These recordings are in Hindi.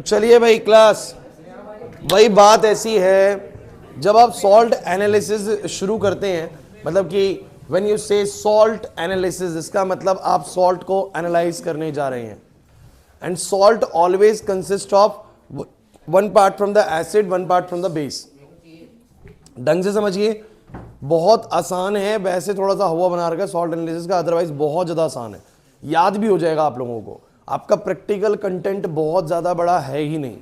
चलिए भाई क्लास, वही बात ऐसी है जब आप सॉल्ट एनालिसिस शुरू करते हैं, मतलब कि व्हेन यू से सॉल्ट एनालिसिस, इसका मतलब आप सॉल्ट को एनालाइज करने जा रहे हैं। And salt always consist of one part from the acid, one part from the base. ढंग से समझिए, बहुत आसान है, वैसे थोड़ा सा हवा बना रखा है सॉल्ट एनालिसिस का, अदरवाइज बहुत ज़्यादा आसान है, याद भी हो जाएगा आप लोगों को। आपका प्रैक्टिकल कंटेंट बहुत ज़्यादा बड़ा है ही नहीं।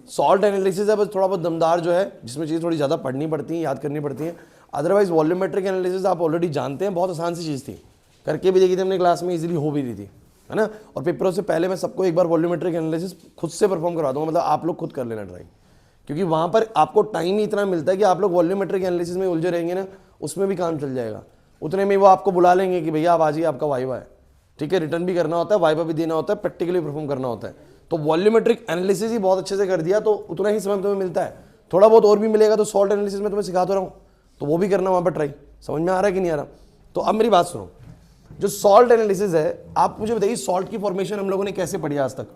सॉल्ट एनालिसिस है बस थोड़ा बहुत दमदार जो है, जिसमें चीज़ें थोड़ी ज़्यादा पढ़नी पड़ती हैं, याद करनी पड़ती हैं। अदरवाइज वॉल्यूमेट्रिक एनालिसिस आप ऑलरेडी जानते हैं, बहुत आसान सी चीज़ थी, करके भी देखी थी हमने क्लास में, इजीली हो भी रही थी, है ना। और पेपरों से पहले मैं सबको एक बार वॉल्यूमेट्रिक एनालिसिस खुद से परफॉर्म करवा दूंगा, मतलब आप लोग खुद कर लेना ट्राई, क्योंकि वहाँ पर आपको टाइम ही इतना मिलता है कि आप लोग वॉल्यूमेट्रिक एनालिसिस में उलझे रहेंगे ना, उसमें भी काम चल जाएगा। उतने में वो आपको बुला लेंगे कि भैया आप आ जाइए, आपका वाइवा है, ठीक है, रिटर्न भी करना होता है, वाइवा भी देना होता है, प्रैक्टिकली परफॉर्म करना होता है। तो वॉल्यूमेट्रिक एनालिसिस ही बहुत अच्छे से कर दिया तो उतना ही समय तुम्हें मिलता है, थोड़ा बहुत और भी मिलेगा तो सॉल्ट एनालिसिस में तुम्हें सिखा तो रहा हूँ, तो वो भी करना वहाँ पर ट्राई। समझ में आ रहा है कि नहीं आ रहा? तो अब मेरी बात सुनो, जो सॉल्ट एनालिसिस है, आप मुझे बताइए सॉल्ट की फॉर्मेशन हम लोगों ने कैसे पढ़ी आज तक,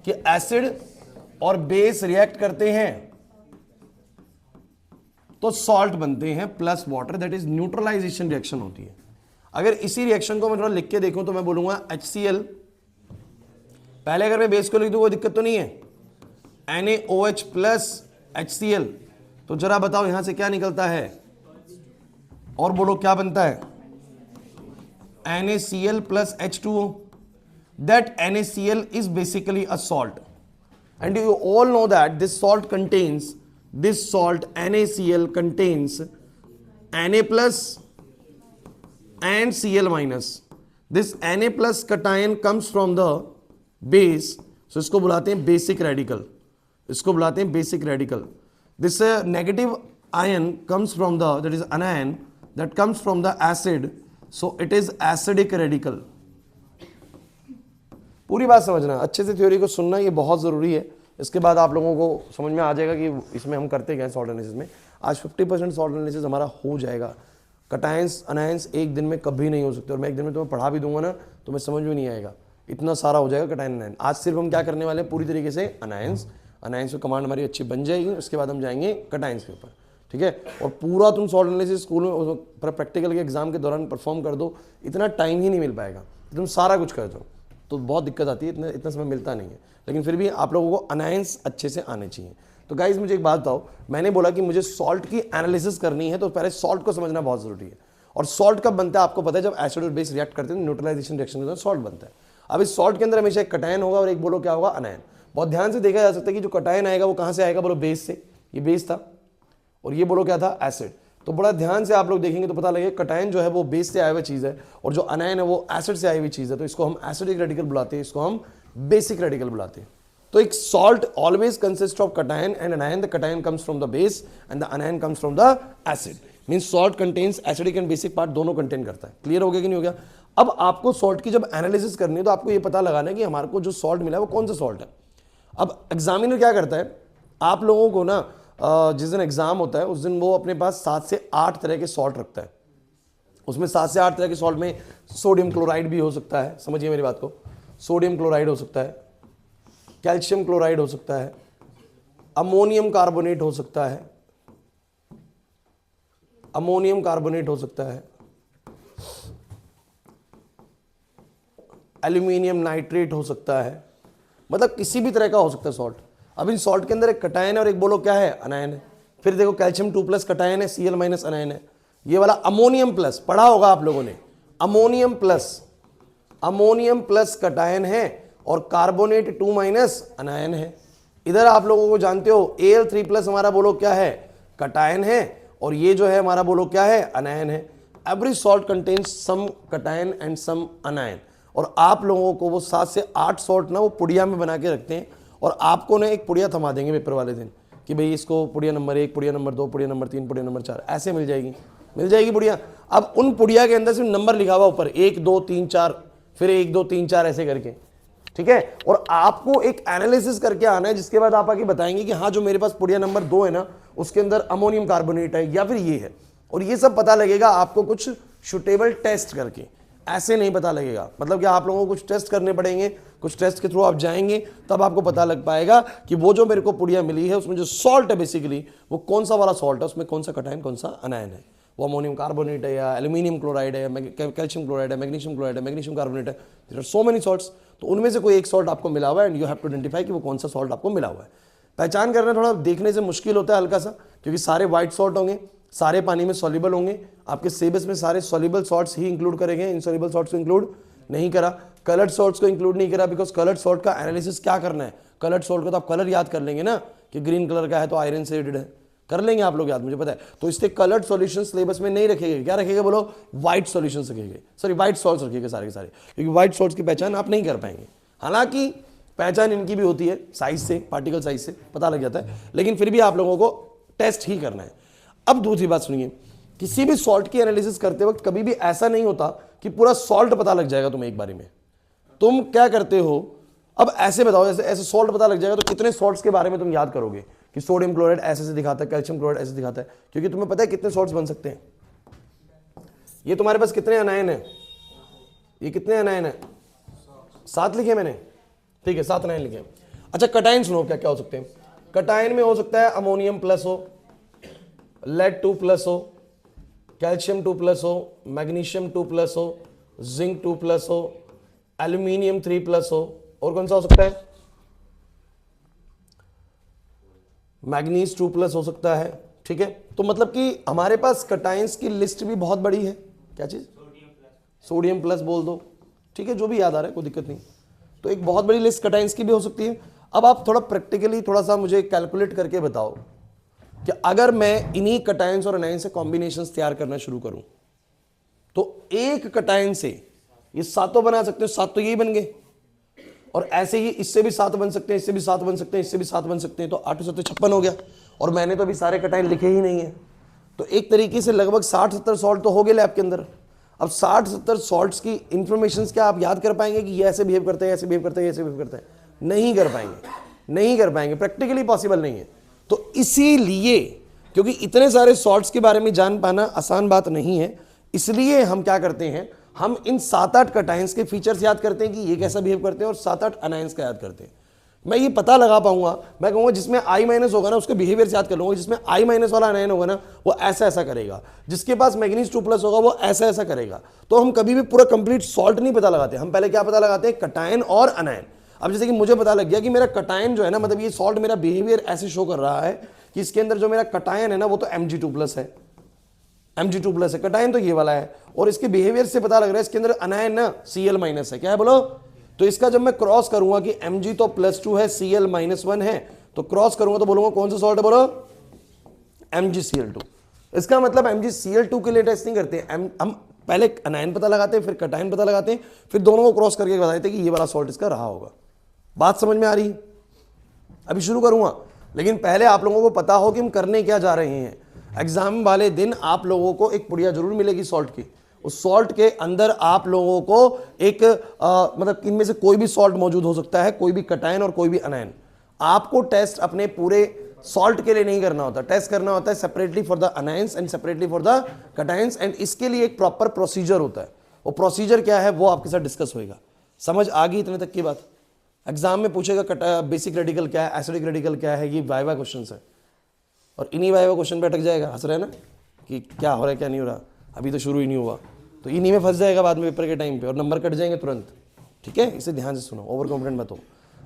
कि एसिड और बेस रिएक्ट करते हैं तो सॉल्ट बनते हैं plus water, that is neutralisation reaction होती है। अगर इसी रिएक्शन को मैं थोड़ा लिख के देखूं तो मैं बोलूंगा HCl, पहले अगर मैं बेस को लिख दूं कोई दिक्कत तो नहीं है, NaOH प्लस HCl, तो जरा बताओ यहां से क्या निकलता है, और बोलो क्या बनता है, NaCl plus H2O। That NaCl is basically a salt and you all know that this salt NaCl contains Na plus and Cl minus. This Na plus cation comes from the base, so इसको बुलाते हैं बेसिक रेडिकल, इसको बुलाते हैं basic radical. This negative ion comes from the, that is anion, that comes from the acid, so it is acidic radical। पूरी बात समझना, अच्छे से थ्योरी को सुनना, ये बहुत ज़रूरी है, इसके बाद आप लोगों को समझ में आ जाएगा कि इसमें हम करते क्या सॉल्ट एनालिसिस में। आज 50% सॉल्ट एनालिसिस हमारा हो जाएगा। कटायंस अनायंस एक दिन में कभी नहीं हो सकते, और मैं एक दिन में तुम्हें पढ़ा भी दूंगा ना तो मैं समझ में नहीं आएगा, इतना सारा हो जाएगा कटायन अनायन। आज सिर्फ हम क्या करने वाले हैं, पूरी तरीके से अनायंस को कमांड हमारी अच्छी बन जाएगी, उसके बाद हम जाएंगे कटायंस के ऊपर, ठीक है। और पूरा तुम सॉल्ट एनालिसिस स्कूल में प्रैक्टिकल के एग्जाम के दौरान परफॉर्म कर दो, इतना टाइम ही नहीं मिल पाएगा, तुम सारा कुछ कर दो तो बहुत दिक्कत आती है, इतना समय मिलता नहीं है। लेकिन फिर भी आप लोगों को अनायंस अच्छे से आने चाहिए। तो गाइज मुझे एक बात बताओ, मैंने बोला कि मुझे सॉल्ट की एनालिसिस करनी है तो पहले सॉल्ट को समझना बहुत जरूरी है। और सॉल्ट कब बनता है आपको पता है, जब एसिड और बेस रिएक्ट करते हैं न्यूट्रलाइजेशन रिएक्शन के दौरान सॉल्ट बनता है। अब इस सॉल्ट के अंदर हमेशा एक कटायन होगा और एक बोलो क्या होगा, अनायन। बहुत ध्यान से देखा जा सकता है कि जो कटायन आएगा वो कहाँ से आएगा, बोलो बेस से, ये बेस था, और ये बोलो क्या था, एसिड। तो बड़ा ध्यान से आप लोग देखेंगे तो पता लगेगा कटायन जो है वो बेस से आया हुआ चीज़ है, और जो अनायन है वो एसिड से आई हुई चीज़ है। तो इसको हम एसिडिक रेडिकल बुलाते हैं, इसको हम बेसिक रेडिकल बुलाते हैं। तो एक salt always consist of cation and अनायन, the cation comes from the base and the अनायन comes from the acid. Means salt contains acidic and basic part, दोनों कंटेन करता है। क्लियर हो गया कि नहीं हो गया? अब आपको सॉल्ट की जब एनालिसिस करनी है तो आपको ये पता लगाना है कि हमारे को जो सॉल्ट मिला है वो कौन सा सॉल्ट है। अब एग्जामिनर क्या करता है, आप लोगों को ना जिस दिन एग्जाम होता है उस दिन वो अपने पास 7 से 8 तरह के सॉल्ट रखता है। उसमें 7 से 8 तरह के सॉल्ट में सोडियम क्लोराइड भी हो सकता है, समझिए मेरी बात को, सोडियम क्लोराइड हो सकता है, कैल्शियम क्लोराइड हो सकता है, अमोनियम कार्बोनेट हो सकता है, अमोनियम कार्बोनेट हो सकता है, एल्यूमिनियम नाइट्रेट हो सकता है, मतलब किसी भी तरह का हो सकता है सॉल्ट। अब इन सॉल्ट के अंदर एक कटायन है और एक बोलो क्या है, अनायन है। फिर देखो कैल्शियम 2 प्लस कटायन है, Cl माइनस अनायन है। ये वाला अमोनियम प्लस पढ़ा होगा आप लोगों ने, अमोनियम प्लस कटायन है और कार्बोनेट 2 माइनस अनायन है। इधर आप लोगों को जानते हो Al3 प्लस हमारा बोलो क्या है, कटायन है, और ये जो है हमारा बोलो क्या है, अनायन है। Every salt contains some cation and some anion. और आप लोगों को वो 7 से 8 सॉल्ट ना वो पुड़िया में बना के रखते हैं, और आपको ना एक पुड़िया थमा देंगे पेपर वाले दिन कि भाई इसको पुड़िया नंबर 1, पुड़िया नंबर 2, पुड़िया नंबर 3, पुड़िया नंबर 4 ऐसे मिल जाएगी पुड़िया। अब उन पुड़िया के अंदर सिर्फ नंबर लिखा हुआ ऊपर 1 2 3 4, फिर 1 2 3 4 ऐसे करके, ठीक है। और आपको एक एनालिसिस करके आना है, जिसके बाद आप आके बताएंगे कि हाँ जो मेरे पास पुड़िया नंबर 2 है ना उसके अंदर अमोनियम कार्बोनेट है या फिर ये है, और ये सब पता लगेगा आपको कुछ सुटेबल टेस्ट करके। ऐसे नहीं पता लगेगा। मतलब कि आप लोगों को कुछ टेस्ट करने पड़ेंगे, कुछ टेस्ट के थ्रू आप जाएंगे, तब आपको पता लग पाएगा कि वो जो मेरे को पुड़िया मिली है उसमें जो सॉल्ट है बेसिकली वो कौन सा वाला सॉल्ट है, उसमें कौन सा कटायन कौन सा अनायन है, वो अमोनियम कार्बोनेट है या एल्यूमिनियम क्लोराइड है या कैल्शियम क्लोराइड है, मैग्नीशियम क्लोराइड है, मैग्नीशियम कार्बोनेट है। There are so many salts. तो उनमें से कोई एक सॉल्ट आपको मिला हुआ है and you have to identify कि वो कौन सा सॉल्ट आपको मिला हुआ है। पहचान करना थोड़ा देखने से मुश्किल होता है हल्का सा, क्योंकि सारे व्हाइट सॉल्ट होंगे, सारे पानी में सॉल्युबल होंगे। आपके सिलेबस में सारे सॉल्युबल सॉल्ट्स ही इंक्लूड करेंगे, इनसॉल्युबल सॉल्ट्स को इंक्लूड नहीं करा। कलर्ड सॉल्ट्स को इंक्लूड नहीं करा बिकॉज कलर्ड सॉल्ट का एनालिसिस क्या करना है। कलर्ड सॉल्ट को तो आप कलर याद कर लेंगे ना कि ग्रीन कलर का है तो आयरन से रिलेटेड है, कर लेंगे आप लोग याद, मुझे पता है। तो इसलिए कलर्ड सॉल्यूशन सिलेबस में नहीं रखेंगे। क्या रखेंगे बोलो? व्हाइट सॉल्यूशंस रखेंगे, सॉरी व्हाइट सॉल्ट्स रखेंगे सारे के सारे, क्योंकि व्हाइट सॉल्ट्स की पहचान आप नहीं कर पाएंगे। हालांकि पहचान इनकी भी होती है साइज से, पार्टिकल साइज से पता लग जाता है, लेकिन फिर भी आप लोगों को टेस्ट ही करना है। अब दूसरी बात सुनिए, किसी भी सॉल्ट की एनालिसिस करते वक्त कभी भी ऐसा नहीं होता कि पूरा सॉल्ट पता लग जाएगा तुम्हें एक बारी में। तुम क्या करते हो, अब ऐसे बताओ, जैसे ऐसे सॉल्ट पता लग जाएगा तो कितने सॉल्ट्स के बारे में तुम याद करोगे कि सोडियम क्लोराइड ऐसे दिखाता है, कैल्शियम क्लोराइड ऐसे दिखाता है, क्योंकि तुम्हें पता है कितने सॉल्ट्स बन सकते हैं। ये तुम्हारे पास कितने अनायन है, ये कितने अनायन है? 7 लिखे मैंने, ठीक है 7 अनायन लिखे। अच्छा कटायन सुनो क्या क्या हो सकते हैं। कटायन में हो सकता है अमोनियम प्लस हो, लेड 2 प्लस हो, कैल्शियम 2 प्लस हो, मैग्नीशियम 2 प्लस हो, जिंक 2 प्लस हो, एल्यूमिनियम 3 प्लस हो, और कौन सा हो सकता है? मैग्नीज 2 प्लस हो सकता है। ठीक है, तो मतलब कि हमारे पास कटायंस की लिस्ट भी बहुत बड़ी है। क्या चीज? सोडियम प्लस बोल दो, ठीक है, जो भी याद आ रहा है, कोई दिक्कत नहीं। तो एक बहुत बड़ी लिस्ट कटायंस की भी हो सकती है। अब आप थोड़ा प्रैक्टिकली थोड़ा सा मुझे कैलकुलेट करके बताओ कि अगर मैं इन्हीं कटायंस और अनायन से कॉम्बिनेशंस तैयार करना शुरू करूं तो एक कटायन से ये 7 बना सकते हो, 7 तो यही बन गए, और ऐसे ही इससे भी 7 बन सकते हैं, इससे भी 7 बन सकते हैं, इससे भी 7 बन सकते हैं, तो 8 7 56 हो गया। और मैंने तो अभी सारे कटायन लिखे ही नहीं है। तो एक तरीके से लगभग 60-70 सॉल्ट तो हो गए लैब के अंदर। अब 60-70 सॉल्ट्स की इंफॉर्मेशन क्या आप याद कर पाएंगे कि ये ऐसे बिहेव करते हैं, ऐसे बिहेव करते हैं, ऐसे बिहेव करते हैं? नहीं कर पाएंगे, नहीं कर पाएंगे, प्रैक्टिकली पॉसिबल नहीं है। तो इसीलिए, क्योंकि इतने सारे सॉल्ट्स के बारे में जान पाना आसान बात नहीं है, इसलिए हम क्या करते हैं, हम इन 7-8 कटायंस के फीचर्स याद करते हैं कि ये कैसा बिहेव करते हैं, और 7-8 अनायंस का याद करते हैं। मैं ये पता लगा पाऊंगा, मैं कहूँगा जिसमें I- होगा ना उसके बिहेवियर याद कर लूँगा, जिसमें I- वाला अनायन होगा ना वो ऐसा ऐसा करेगा, जिसके पास मैग्नीज 2 प्लस होगा वो ऐसा ऐसा करेगा। तो हम कभी भी पूरा कंप्लीट सॉल्ट नहीं पता लगाते, हम पहले क्या पता लगाते हैं? कटायन और अनायन। अब जैसे कि मुझे पता लग गया कि मेरा कटायन जो है ना, मतलब ये सॉल्ट मेरा बिहेवियर ऐसे शो कर रहा है कि इसके अंदर जो मेरा कटायन है ना वो तो Mg2+ है, Mg2+ है, कटायन तो ये वाला है, और इसके बिहेवियर से पता लग रहा है इसके अंदर अनायन ना Cl- है। क्या है बोलो? तो इसका जब मैं क्रॉस करूंगा कि Mg तो +2 है, Cl-1 है, तो क्रॉस करूंगा तो बोलूंगा कौन सा सॉल्ट है बोलो? MgCl2। इसका मतलब MgCl2 के लिए टेस्ट नहीं करते, हम पहले अनायन पता लगाते हैं, फिर कटायन पता लगाते हैं, फिर दोनों को क्रॉस करके बता देते हैं कि ये वाला सॉल्ट इसका रहा होगा। बात समझ में आ रही? अभी शुरू करूंगा, लेकिन पहले आप लोगों को पता हो कि हम करने क्या जा रहे हैं। एग्जाम वाले दिन आप लोगों को एक पुड़िया जरूर मिलेगी सॉल्ट की। उस सॉल्ट के अंदर आप लोगों को एक मतलब इनमें से कोई भी सॉल्ट मौजूद हो सकता है, कोई भी कटायन और कोई भी अनायन। आपको टेस्ट अपने पूरे सॉल्ट के लिए नहीं करना होता, टेस्ट करना होता है separately for the anions and separately for the cations, and इसके लिए एक प्रॉपर प्रोसीजर होता है। वो प्रोसीजर क्या है वो आपके साथ डिस्कस होएगा। समझ आ गई इतने तक की बात? एग्जाम में पूछेगा बेसिक रेडिकल क्या है, एसिडिक रेडिकल क्या है, ये वाइवा क्वेश्चन है, और इन्हीं वाइवा क्वेश्चन पे अटक जाएगा। हंस रहे ना कि क्या हो रहा है क्या नहीं हो रहा, अभी तो शुरू ही नहीं हुआ, तो इन्हीं में फंस जाएगा बाद में पेपर के टाइम पे, और नंबर कट जाएंगे तुरंत। ठीक है, इसे ध्यान से सुनो, ओवर कॉन्फिडेंट मत हो।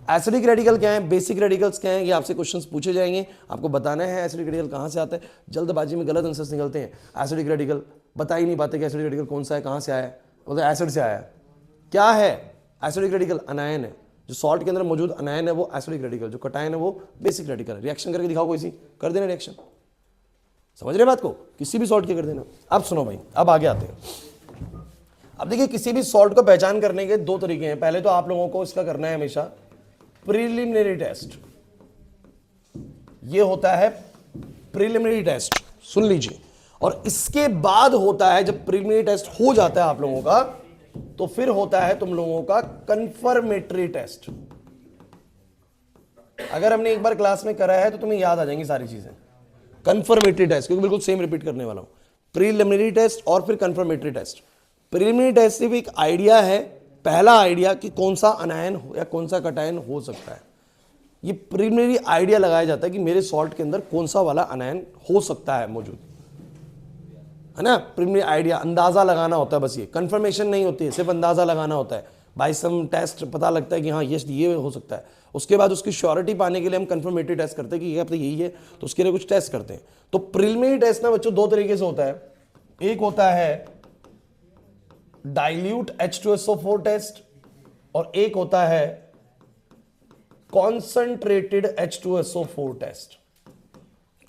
एसिडिक रेडिकल क्या है, बेसिक रेडिकल्स क्या है, ये आपसे क्वेश्चंस पूछे जाएंगे, आपको बताना है एसिडिक रेडिकल कहाँ से आता है। जल्दबाजी में गलत आंसर्स निकलते हैं, एसिडिक रेडिकल बता ही नहीं पाते कि एसिडिक रेडिकल कौन सा है, कहाँ से आया है, मतलब एसिड से आया है। क्या है एसिडिक रेडिकल? अनायन है। जो सॉल्ट के अंदर मौजूद अनायन है वो एसिडिक रेडिकल, जो कटायन है वो बेसिक रेडिकल है। रिएक्शन करके दिखाओ, कोई सी कर देना रिएक्शन। समझ रहे बात को? किसी भी सॉल्ट की कर देना। अब सुनो भाई, अब आगे आते हैं। अब देखिए, किसी भी सॉल्ट को पहचान करने के 2 तरीके हैं। पहले तो आप लोगों को इसका करना है हमेशा प्रीलिमिनरी टेस्ट। ये होता है प्रीलिमिनरी टेस्ट, सुन लीजिए। और इसके बाद होता है, जब प्रीलिमिनरी टेस्ट हो जाता है आप लोगों का, तो फिर होता है तुम लोगों का कंफर्मेटरी टेस्ट। अगर हमने एक बार क्लास में करा है तो तुम्हें याद आ जाएंगी सारी चीजें। कंफर्मेटरी टेस्ट, क्योंकि बिल्कुल सेम रिपीट करने वाला हूं। प्रीलिमिनरी टेस्ट और फिर कंफर्मेटरी टेस्ट। प्रिलिमिनरी टेस्ट सिर्फ एक आइडिया है, पहला आइडिया कि कौन सा अनायन या कौन सा कटायन हो सकता है। ये प्रिलिमिनरी आइडिया लगाया जाता है कि मेरे सॉल्ट के अंदर कौन सा वाला अनायन हो सकता है मौजूद, है ना। प्रिलिमिनरी आइडिया, अंदाजा लगाना होता है, बस ये कंफर्मेशन नहीं होती है, सिर्फ अंदाजा लगाना होता है। बाय सम टेस्ट पता लगता है कि हाँ ये हो सकता है। उसके बाद उसकी श्योरिटी पाने के लिए हम कंफर्मेटरी टेस्ट करते हैं कि ये अब तो यही है, तो उसके लिए कुछ टेस्ट करते हैं। तो प्रिलिमिनरी टेस्ट ना बच्चों दो तरीके से होता है। एक होता है डाइल्यूट H2SO4 टेस्ट और एक होता है कॉन्सेंट्रेटेड H2SO4 टेस्ट।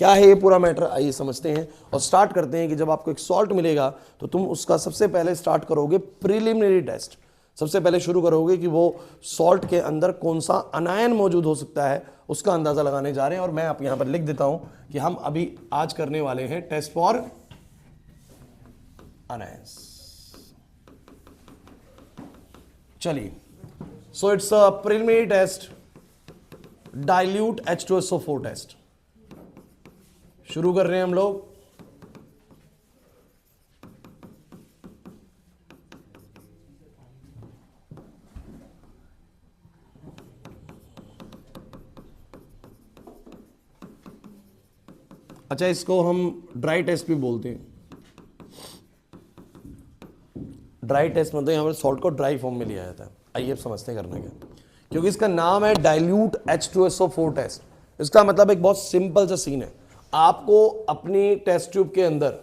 क्या है ये पूरा मैटर, आइए समझते हैं और स्टार्ट करते हैं कि जब आपको एक सॉल्ट मिलेगा तो तुम उसका सबसे पहले स्टार्ट करोगे प्रिलिमिनरी टेस्ट। सबसे पहले शुरू करोगे कि वो सॉल्ट के अंदर कौन सा अनायन मौजूद हो सकता है, उसका अंदाजा लगाने जा रहे हैं। और मैं आप यहां पर लिख देता हूं कि हम अभी आज करने वाले हैं टेस्ट फॉर अनायंस। चलिए, so it's a preliminary test dilute H2SO4 test. शुरू कर रहे हैं हम लोग। अच्छा, इसको हम ड्राई टेस्ट भी बोलते हैं। ड्राई टेस्ट मतलब यहां पर सॉल्ट को ड्राई फॉर्म में लिया जाता है। आइए अब समझते हैं करना क्या, क्योंकि इसका नाम है डाइल्यूट H2SO4 टेस्ट। इसका मतलब एक बहुत सिंपल सा सीन है। आपको अपनी टेस्ट ट्यूब के अंदर,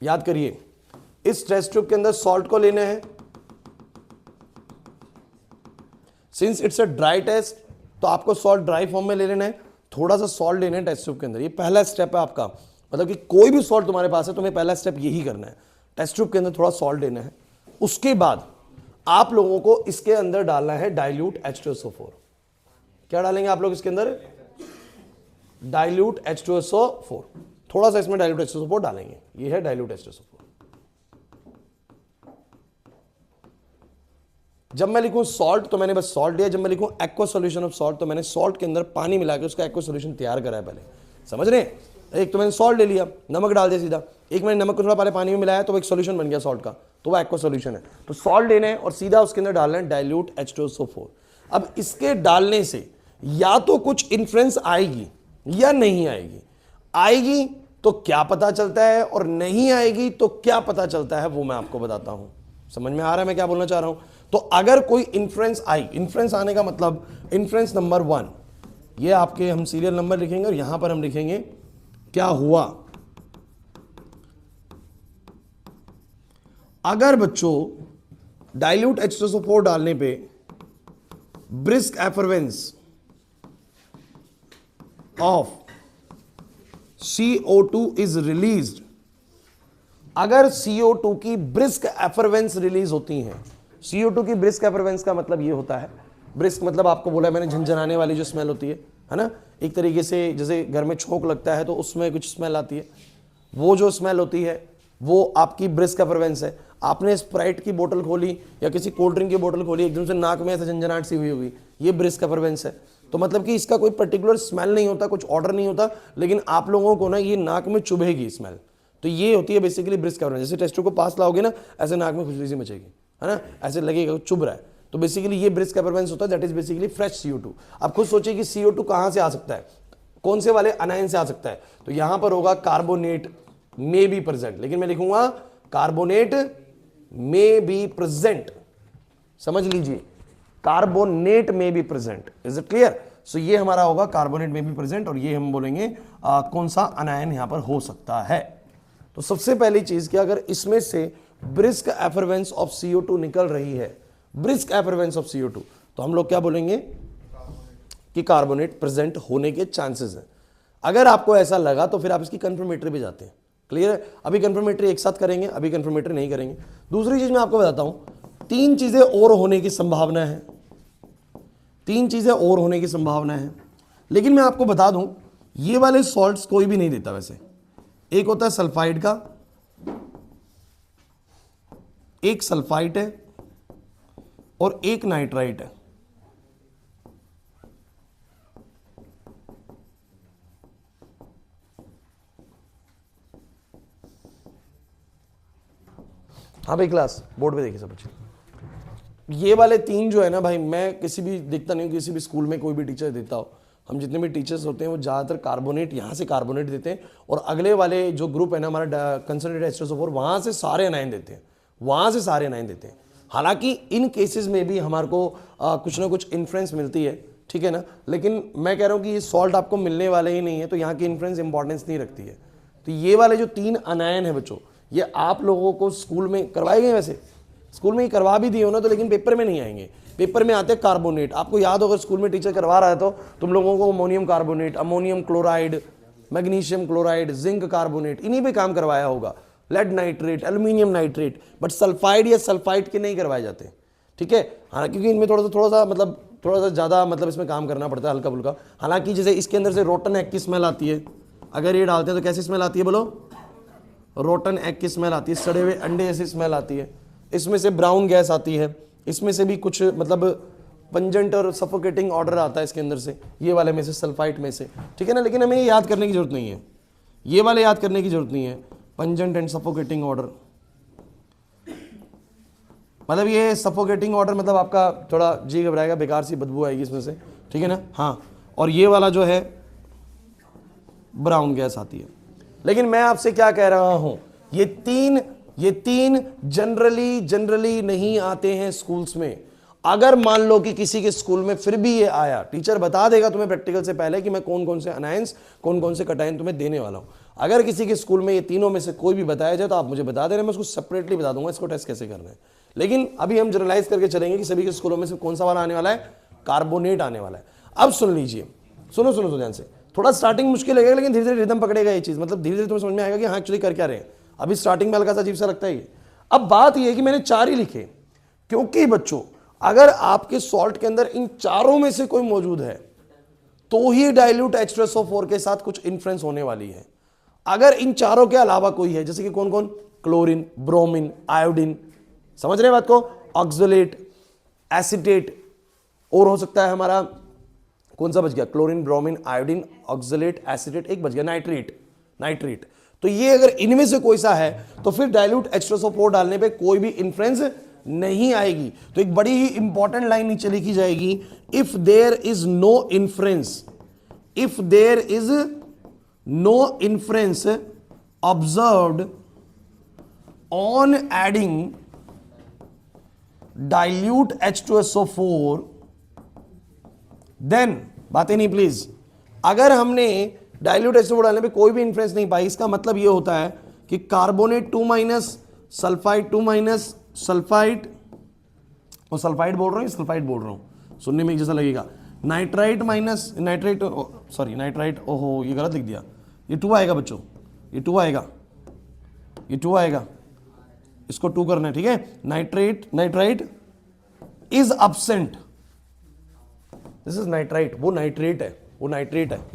याद करिए, इस टेस्ट ट्यूब के अंदर सॉल्ट को लेना है। Since it's a dry test तो आपको सॉल्ट ड्राई फॉर्म में ले लेना है। थोड़ा सा सॉल्ट लेना है टेस्ट ट्यूब के अंदर। ये पहला स्टेप है आपका, मतलब कि कोई भी सॉल्ट तुम्हारे पास है तुम्हें पहला स्टेप यही करना है, टेस्ट ट्यूब के अंदर थोड़ा सॉल्ट लेना है। उसके बाद आप लोगों को इसके अंदर डालना है डाइल्यूट H2SO4। क्या डालेंगे आप लोग इसके अंदर? Dilute H2SO4। थोड़ा सा इसमें डाइल्यूट H2SO4 डालेंगे। ये है डाइल्यूट H2SO4। जब मैं लिखूं सॉल्ट तो मैंने बस सॉल्ट लिया, जब मैं लिखूं एक्वा सॉल्यूशन ऑफ सॉल्ट तो मैंने सॉल्ट के अंदर पानी मिला के उसका एक्वा सॉल्यूशन तैयार करा है पहले। समझ रहे हैं? एक तो मैंने सॉल्ट ले लिया, नमक डाल दिया सीधा, एक मैंने नमक को थोड़ा पहले पानी में मिलाया तो वो एक सॉल्यूशन बन गया सॉल्ट का, तो वो एक्वा सॉल्यूशन है। तो सॉल्ट लेना है और सीधा उसके अंदर डालना है डाइल्यूट H2SO4। अब इसके डालने से या तो कुछ इन्फ्लुएंस आएगी या नहीं आएगी। आएगी तो क्या पता चलता है और नहीं आएगी तो क्या पता चलता है, वो मैं आपको बताता हूं। समझ में आ रहा है मैं क्या बोलना चाह रहा हूं? तो अगर कोई इन्फ्लुएंस आई, इन्फ्लुएंस आने का मतलब इन्फ्लुएंस नंबर 1, ये आपके हम सीरियल नंबर लिखेंगे और यहां पर हम लिखेंगे क्या हुआ। अगर बच्चों डाइल्यूट H2SO4 डालने पे brisk effervescence of CO2 is released, अगर CO2 की ब्रिस्क एफरवेंस रिलीज होती है। CO2 की ब्रिस्क एफरवेंस का मतलब ये होता है, ब्रिस्क मतलब आपको बोला मैंने झंझनाने वाली जो स्मेल होती है ना, एक तरीके से जैसे घर में छोंक लगता है तो उसमें कुछ स्मेल आती है, वो जो स्मेल होती है वो आपकी ब्रिस्क एफरवेंस है। आपने स्प्राइट की बोतल खोली या किसी कोल्ड ड्रिंक की बोतल खोली, एकदम से नाक में ऐसे झंझनाहट सी हुई होगी, ये ब्रिस्क एफरवेंस है। तो मतलब कि इसका कोई पर्टिकुलर स्मेल नहीं होता, कुछ ऑर्डर नहीं होता, लेकिन आप लोगों को ना ये नाक में चुभेगी स्मेल। तो ये होती है बेसिकली ब्रिस्क एफरवेंस। जैसे टेस्ट को पास लाओगे ना, ऐसे नाक में खुजली सी मचेगी, है ना, ऐसे लगेगा चुभ रहा है। तो बेसिकली ये ब्रिस्क एफरवेंस होता है, that is basically fresh CO2। आप खुद सोचिए कि CO2 कहां से आ सकता है, कौन से वाले अनायन से आ सकता है? तो यहां पर होगा कार्बोनेट मे बी प्रेजेंट, लेकिन मैं लिखूंगा कार्बोनेट मे बी प्रेजेंट। समझ लीजिए, कार्बोनेट में be present. Is it clear? So ये हमारा होगा कार्बोनेट में बी प्रेजेंट, और ये हम बोलेंगे कौन सा अनायन यहां पर हो सकता है। तो सबसे पहली चीज कि अगर इसमें से ब्रिस्क एफरवेंस ऑफ CO2 निकल रही है, ब्रिस्क एफरवेंस ऑफ CO2, तो हम लोग क्या बोलेंगे कि कार्बोनेट प्रेजेंट होने के चांसेस हैं। अगर आपको ऐसा लगा तो फिर आप इसकी कंफर्मेटरी पे जाते हैं। क्लियर है? अभी कंफर्मेटरी एक साथ करेंगे, अभी कंफर्मेटरी नहीं करेंगे। दूसरी चीज मैं आपको बताता हूं, 3 चीजें और होने की संभावना है, 3 चीजें और होने की संभावना है। लेकिन मैं आपको बता दूं, ये वाले सॉल्ट्स कोई भी नहीं देता वैसे। एक होता है सल्फाइड का, एक सल्फाइट है और एक नाइट्राइट है। हाँ भाई क्लास बोर्ड पे देखिए सब बच्चे, ये वाले तीन जो है ना भाई, मैं किसी भी देखता नहीं हूँ, किसी भी स्कूल में कोई भी टीचर देता हो, हम जितने भी टीचर्स होते हैं वो ज़्यादातर कार्बोनेट, यहाँ से कार्बोनेट देते हैं, और अगले वाले जो ग्रुप है ना हमारा कंसनट्रेटेड H2SO4, वहाँ से सारे अनायन देते हैं, वहाँ से सारे अनायन देते हैं। हालांकि इन केसेस में भी हमारे को कुछ ना कुछ इन्फ्लुएंस मिलती है, ठीक है ना, लेकिन मैं कह रहा हूँ कि ये सॉल्ट आपको मिलने वाले ही नहीं है, तो यहाँ की इन्फ्लुएंस इंपॉर्टेंस नहीं रखती है। तो ये वाले जो तीन अनायन है बच्चों, ये आप लोगों को स्कूल में करवाए गए, वैसे स्कूल में ही करवा भी दिए हो ना, तो लेकिन पेपर में नहीं आएंगे, पेपर में आते हैं कार्बोनेट। आपको याद होगा स्कूल में टीचर करवा रहा है तो तुम लोगों को ammonium carbonate, ammonium chloride, magnesium chloride, zinc carbonate, इन्हीं पे काम करवाया होगा, lead nitrate, aluminium nitrate, but sulphide या सल्फाइड के नहीं करवाए जाते, ठीक है। हाँ, क्योंकि इनमें थोड़ा सा ज़्यादा मतलब इसमें काम करना पड़ता है हल्का फुल्का। हालांकि जैसे इसके अंदर से रोटन एग की स्मेल आती है, अगर ये डालते हैं तो कैसी स्मेल आती है बोलो, रोटन एग की स्मेल आती है, सड़े हुए अंडे जैसी स्मेल आती है, इसमें से ब्राउन गैस आती है, इसमें से भी कुछ मतलब पंजेंट और सफोकेटिंग ऑर्डर आता है इसके अंदर से, ये वाले में से, सल्फाइट में से, ठीक है ना। लेकिन हमें ये याद करने की जरूरत नहीं है, ये वाले याद करने की जरूरत नहीं है, पंजेंट एंड सफोकेटिंग ऑर्डर, मतलब ये सफोकेटिंग ऑर्डर मतलब आपका थोड़ा जी घबराएगा, बेकार सी बदबू आएगी इसमें से, ठीक है ना। हाँ, और ये वाला जो है ब्राउन गैस आती है। लेकिन मैं आपसे क्या कह रहा हूं, ये तीन जनरली नहीं आते हैं स्कूल्स में। अगर मान लो कि किसी के स्कूल में फिर भी ये आया, टीचर बता देगा तुम्हें प्रैक्टिकल से पहले कि मैं कौन कौन से अनायंस, कौन कौन से कटायन तुम्हें देने वाला हूं। अगर किसी के स्कूल में ये तीनों में से कोई भी बताया जाए तो आप मुझे बता देना, मैं उसको सेपरेटली बता दूंगा इसको टेस्ट कैसे करना है। लेकिन अभी हम जनरलाइज करके चलेंगे कि सभी के स्कूलों में से कौन सा वाला आने वाला है, कार्बोनेट आने वाला है। अब सुन लीजिए, सुनो सुनो ध्यान से, थोड़ा स्टार्टिंग मुश्किल लगेगा लेकिन धीरे धीरे रिदम पकड़ेगा ये चीज, मतलब धीरे धीरे तुम्हें समझ में आएगा कि हाँ एक्चुअली कर क्या रहे हैं। अभी स्टार्टिंग में हल्का सा अजीब सा लगता है ये। अब बात ये है कि मैंने 4 ही लिखे, क्योंकि बच्चों अगर आपके सॉल्ट के अंदर इन चारों में से कोई मौजूद है तो ही डाइल्यूट H2SO4 के साथ कुछ इन्फ्लुएंस होने वाली है। अगर इन चारों के अलावा कोई है, जैसे कि कौन कौन, क्लोरीन, ब्रोमीन, आयोडीन, समझ रहे हैं बात को, ऑक्सलेट, एसिटेट, और हो सकता है हमारा कौन सा बच गया, chlorine, bromine, iodine, oxalate, acetate, एक बच गया नाइट्रेट। तो ये अगर इनमें से कोई सा है तो फिर डाइल्यूट H2SO4 डालने पे कोई भी इन्फ्लुएंस नहीं आएगी। तो एक बड़ी ही इंपॉर्टेंट लाइन नीचे लिखी जाएगी, if there is no influence observed on adding dilute H2SO4 then, बातें नहीं प्लीज, अगर हमने डाइल्यूट H2SO4 डालने पे कोई भी इन्फ्लुएंस नहीं पाई, इसका मतलब ये होता है कि कार्बोनेट 2- सल्फाइड 2- सल्फाइड, और सल्फाइड बोल रहा हूं, सल्फाइड बोल रहा हूं, सुनने में जैसा लगेगा, nitrite minus nitrite, sorry nitrite, ओहो ये गलत लिख दिया, ये 2 आएगा बच्चों, ये 2 आएगा, इसको 2 करना है, ठीक है। Nitrite is absent, this is nitrite, वो नाइट्रेट है,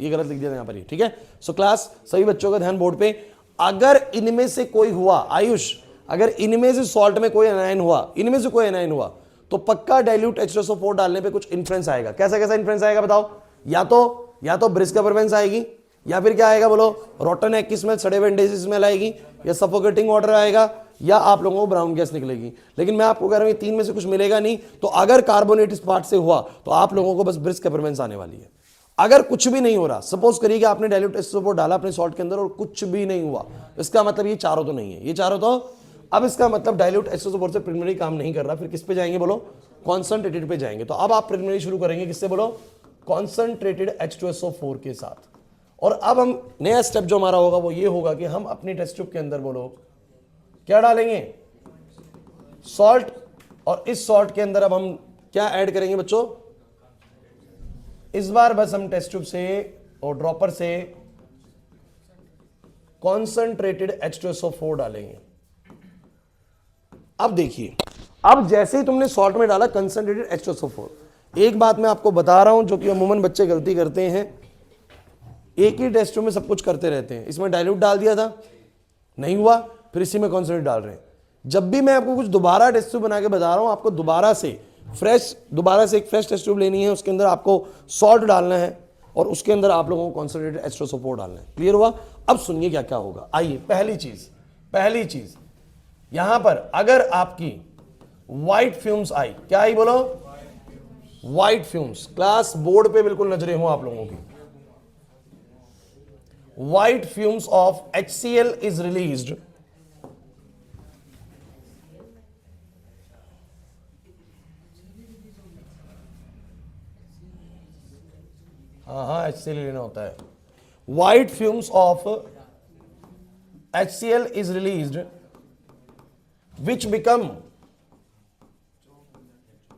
ये गलत लिख दिया यहां पर, ठीक है। सो क्लास सभी बच्चों का ध्यान बोर्ड पे, अगर इनमें से कोई हुआ, आयुष अगर इनमें से सॉल्ट में कोई एनायन हुआ, तो पक्का डाइल्यूट H2SO4 डालने पे कुछ इन्फ्लुएंस आएगा। कैसा इन्फ्लुएंस आएगा बताओ, या तो ब्रिस्क परफॉर्मेंस आएगी, या फिर क्या आएगा बोलो, रोटन एग की स्मेल, सड़े हुए अंडे की स्मेल आएगी, या सफोकेटिंग ऑर्डर आएगा, या आप लोगों को ब्राउन गैस निकलेगी। लेकिन मैं आपको कह रहा हूं ये 3 में से कुछ मिलेगा नहीं। तो अगर कार्बोनेट इस पार्ट से हुआ तो आप लोगों को बस ब्रिस्क परफॉर्मेंस आने वाली है। अगर कुछ भी नहीं हो रहा, सपोज करिए कि आपने डाइल्यूट H2SO4 डाला अपने सॉल्ट के अंदर और कुछ भी नहीं हुआ, इसका मतलब ये चारों तो नहीं है, ये चारों तो, अब इसका मतलब डाइल्यूट H2SO4 से प्रिलिमिनरी काम नहीं कर रहा, फिर किस पे जाएंगे बोलो, कॉन्संट्रेटेड पे जाएंगे। तो अब आप प्रिलिमिनरी शुरू करेंगे किससे बोलो, कॉन्संट्रेटेड H2SO4 के साथ। और अब हम नया स्टेप जो हमारा होगा वो ये होगा कि हम अपनी टेस्ट ट्यूब के अंदर बोलो क्या डालेंगे, सॉल्ट, और इस सॉल्ट के अंदर अब हम क्या ऐड करेंगे बच्चों, इस बार बस हम टेस्ट ट्यूब से और ड्रॉपर से कॉन्संट्रेटेड H2SO4 डालेंगे। अब देखिए, अब जैसे ही तुमने सॉल्ट में डाला कंसंट्रेटेड H2SO4, एक बात मैं आपको बता रहा हूं जो कि अमूमन बच्चे गलती करते हैं, एक ही टेस्ट ट्यूब में सब कुछ करते रहते हैं। इसमें डाइल्यूट डाल दिया था, नहीं हुआ, फिर इसी में कॉन्संट्रेट डाल रहे हैं। जब भी मैं आपको कुछ दोबारा टेस्ट ट्यूब बना के बता रहा हूं, आपको दोबारा से एक फ्रेश टेस्ट ट्यूब लेनी है, उसके अंदर आपको सॉल्ट डालना है और उसके अंदर आप लोगों को कॉन्संट्रेटेड H2SO4 डालना है। क्लियर हुआ? अब सुनिए क्या क्या होगा। आइए, पहली चीज यहां पर अगर आपकी व्हाइट फ्यूम्स आई, क्या आई बोलो? White fumes. क्लास बोर्ड पे बिल्कुल नजरें हो आप लोगों की। White fumes of HCl is released हाँ HCl लेना होता है। White fumes of HCl is released which become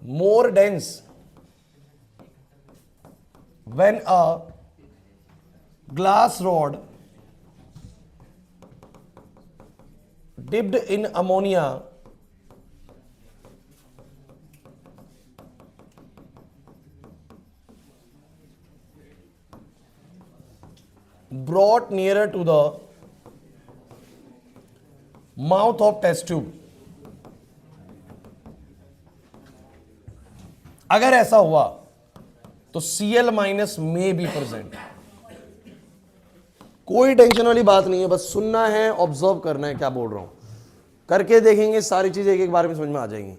more dense when a glass rod dipped in ammonia brought nearer to the mouth of test tube। अगर ऐसा हुआ तो Cl माइनस में बी प्रेजेंट। कोई टेंशन वाली बात नहीं है, बस सुनना है, ऑब्जर्व करना है क्या बोल रहा हूं, करके देखेंगे, सारी चीजें एक एक बार में समझ में आ जाएंगी।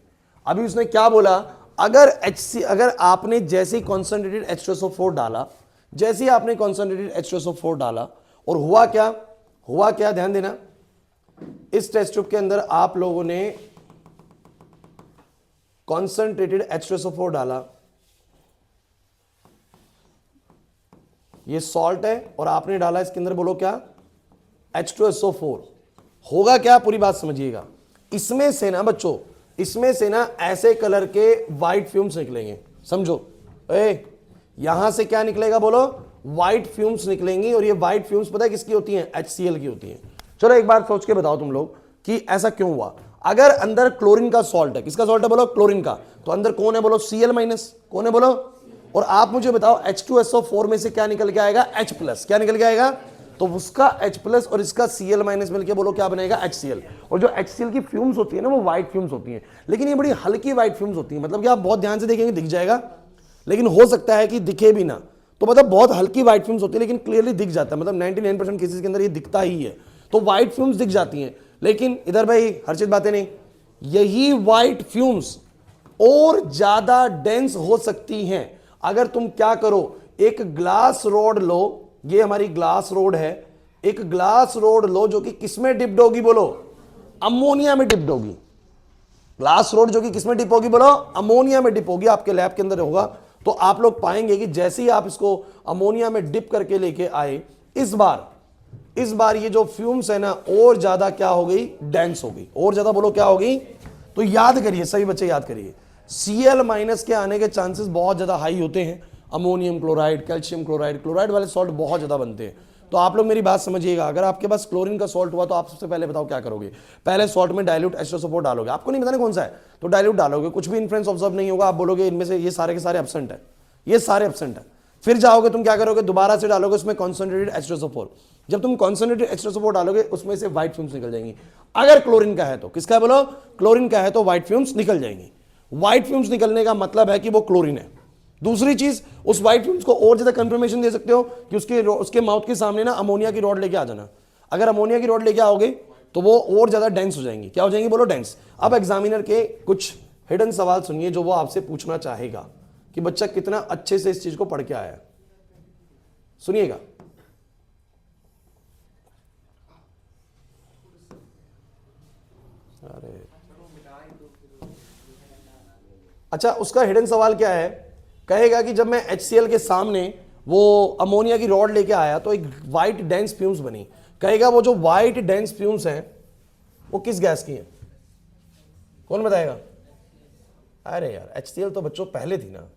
अभी उसने क्या बोला, अगर आपने जैसे ही कॉन्सेंट्रेटेड H2SO4 डाला, जैसे ही आपने कॉन्सेंट्रेटेड H2SO4 डाला, और हुआ क्या, ध्यान देना, इस टेस्ट ट्यूब के अंदर आप लोगों ने कॉन्सेंट्रेटेड H2SO4 डाला, ये सॉल्ट है, और आपने डाला इसके अंदर, बोलो क्या, H2SO4। होगा क्या, पूरी बात समझिएगा। इसमें से ना बच्चों, इसमें से ना ऐसे कलर के व्हाइट फ्यूम्स निकलेंगे, समझो। यहां से क्या निकलेगा, बोलो, व्हाइट फ्यूम्स निकलेंगी। और ये व्हाइट फ्यूम्स पता है किसकी होती हैं? HCl की होती हैं। चलो एक बार सोच के बताओ तुम लोग कि ऐसा क्यों हुआ। अगर अंदर क्लोरीन का सॉल्ट है, किसका सॉल्ट है, बोलो, क्लोरीन का, तो अंदर कौन है, बोलो, Cl माइनस, कौन है, बोलो। और आप मुझे बताओ H2SO4 में से क्या निकल के आएगा, H प्लस। क्या निकल के आएगा, तो उसका H प्लस और इसका Cl माइनस मिलकर बोलो क्या बनेगा, HCl। और जो HCl की फ्यूम्स होती है ना, वो व्हाइट फ्यूम्स होती हैं, लेकिन ये बड़ी हल्की व्हाइट फ्यूम्स होती हैं। मतलब कि आप बहुत ध्यान से देखेंगे दिख जाएगा, लेकिन हो सकता है कि दिखे भी ना। तो मतलब बहुत हल्की व्हाइट फ्यूम्स होती है, लेकिन क्लियरली दिख जाता है। मतलब 99% केसेस के अंदर ये दिखता ही है। तो व्हाइट फ्यूम्स दिख जाती हैं, लेकिन इधर भाई हर्षित बातें नहीं, यही व्हाइट फ्यूम्स और ज्यादा डेंस हो सकती हैं अगर तुम क्या करो, एक ग्लास रोड लो, ये हमारी ग्लास रोड है, एक ग्लास रोड लो जो कि किसमें डिप्ड होगी, बोलो, अमोनिया में डिप्ड होगी। ग्लास रोड जो कि किसमें डिप होगी, बोलो, अमोनिया में डिप होगी। आपके लैब के अंदर होगा, तो आप लोग पाएंगे कि जैसे ही आप इसको अमोनिया में डिप करके लेके आए, इस बार ये जो फ्यूम्स है ना, और ज्यादा क्या हो गई, डेंस हो गई, और ज्यादा, बोलो क्या हो गई। तो याद करिए, सभी बच्चे याद करिए, Cl माइनस के आने के चांसेस बहुत ज्यादा हाई होते हैं। Ammonium chloride, calcium chloride, chloride वाले सॉल्ट बहुत ज्यादा बनते हैं। तो आप लोग मेरी बात समझिएगा, अगर आपके पास क्लोरीन का सॉल्ट हुआ तो आप सबसे पहले बताओ क्या करोगे। पहले सॉल्ट में डाइल्यूट H2SO4 डालोगे, आपको नहीं बताना कौन सा है, तो डाइल्यूट डालोगे, कुछ भी इन्फ्लुएंस ऑब्जर्व नहीं होगा, आप बोलोगे इनमें से ये सारे के सारे एब्सेंट है, ये सारे एब्सेंट है। फिर जाओगे तुम क्या करोगे, दोबारा से डालोगे उसमें कॉन्सेंट्रेटेड H2SO4। जब तुम कॉन्सेंट्रेटेड H2SO4 डालोगे, उसमें से व्हाइट फ्यूम्स निकल जाएंगी। अगर क्लोरीन का है तो, किसका है बोलो, क्लोरीन का है तो व्हाइट फ्यूम्स निकल जाएंगी। व्हाइट फ्यूम्स निकलने का मतलब है कि वो क्लोरीन है। दूसरी चीज, उस व्हाइट फ्यूम्स को और ज्यादा कंफर्मेशन दे सकते हो कि उसके माउथ के सामने ना अमोनिया की रॉड लेके आ जाना। अगर अमोनिया की रॉड लेके आओगे तो वो और ज्यादा डेंस हो जाएंगी। क्या हो जाएंगी, बोलो, डेंस। अब एग्जामिनर के कुछ हिडन सवाल सुनिए जो वो आपसे पूछना चाहेगा कि बच्चा कितना अच्छे से इस चीज को पढ़ के आया है। सुनिएगा, अरे अच्छा, उसका हिडन सवाल क्या है, कहेगा कि जब मैं HCl के सामने वो अमोनिया की रॉड लेके आया तो एक व्हाइट डेंस फ्यूम्स बनी। कहेगा वो जो व्हाइट डेंस फ्यूम्स हैं वो किस गैस की हैं, कौन बताएगा। अरे यार, HCl तो बच्चों पहले थी ना,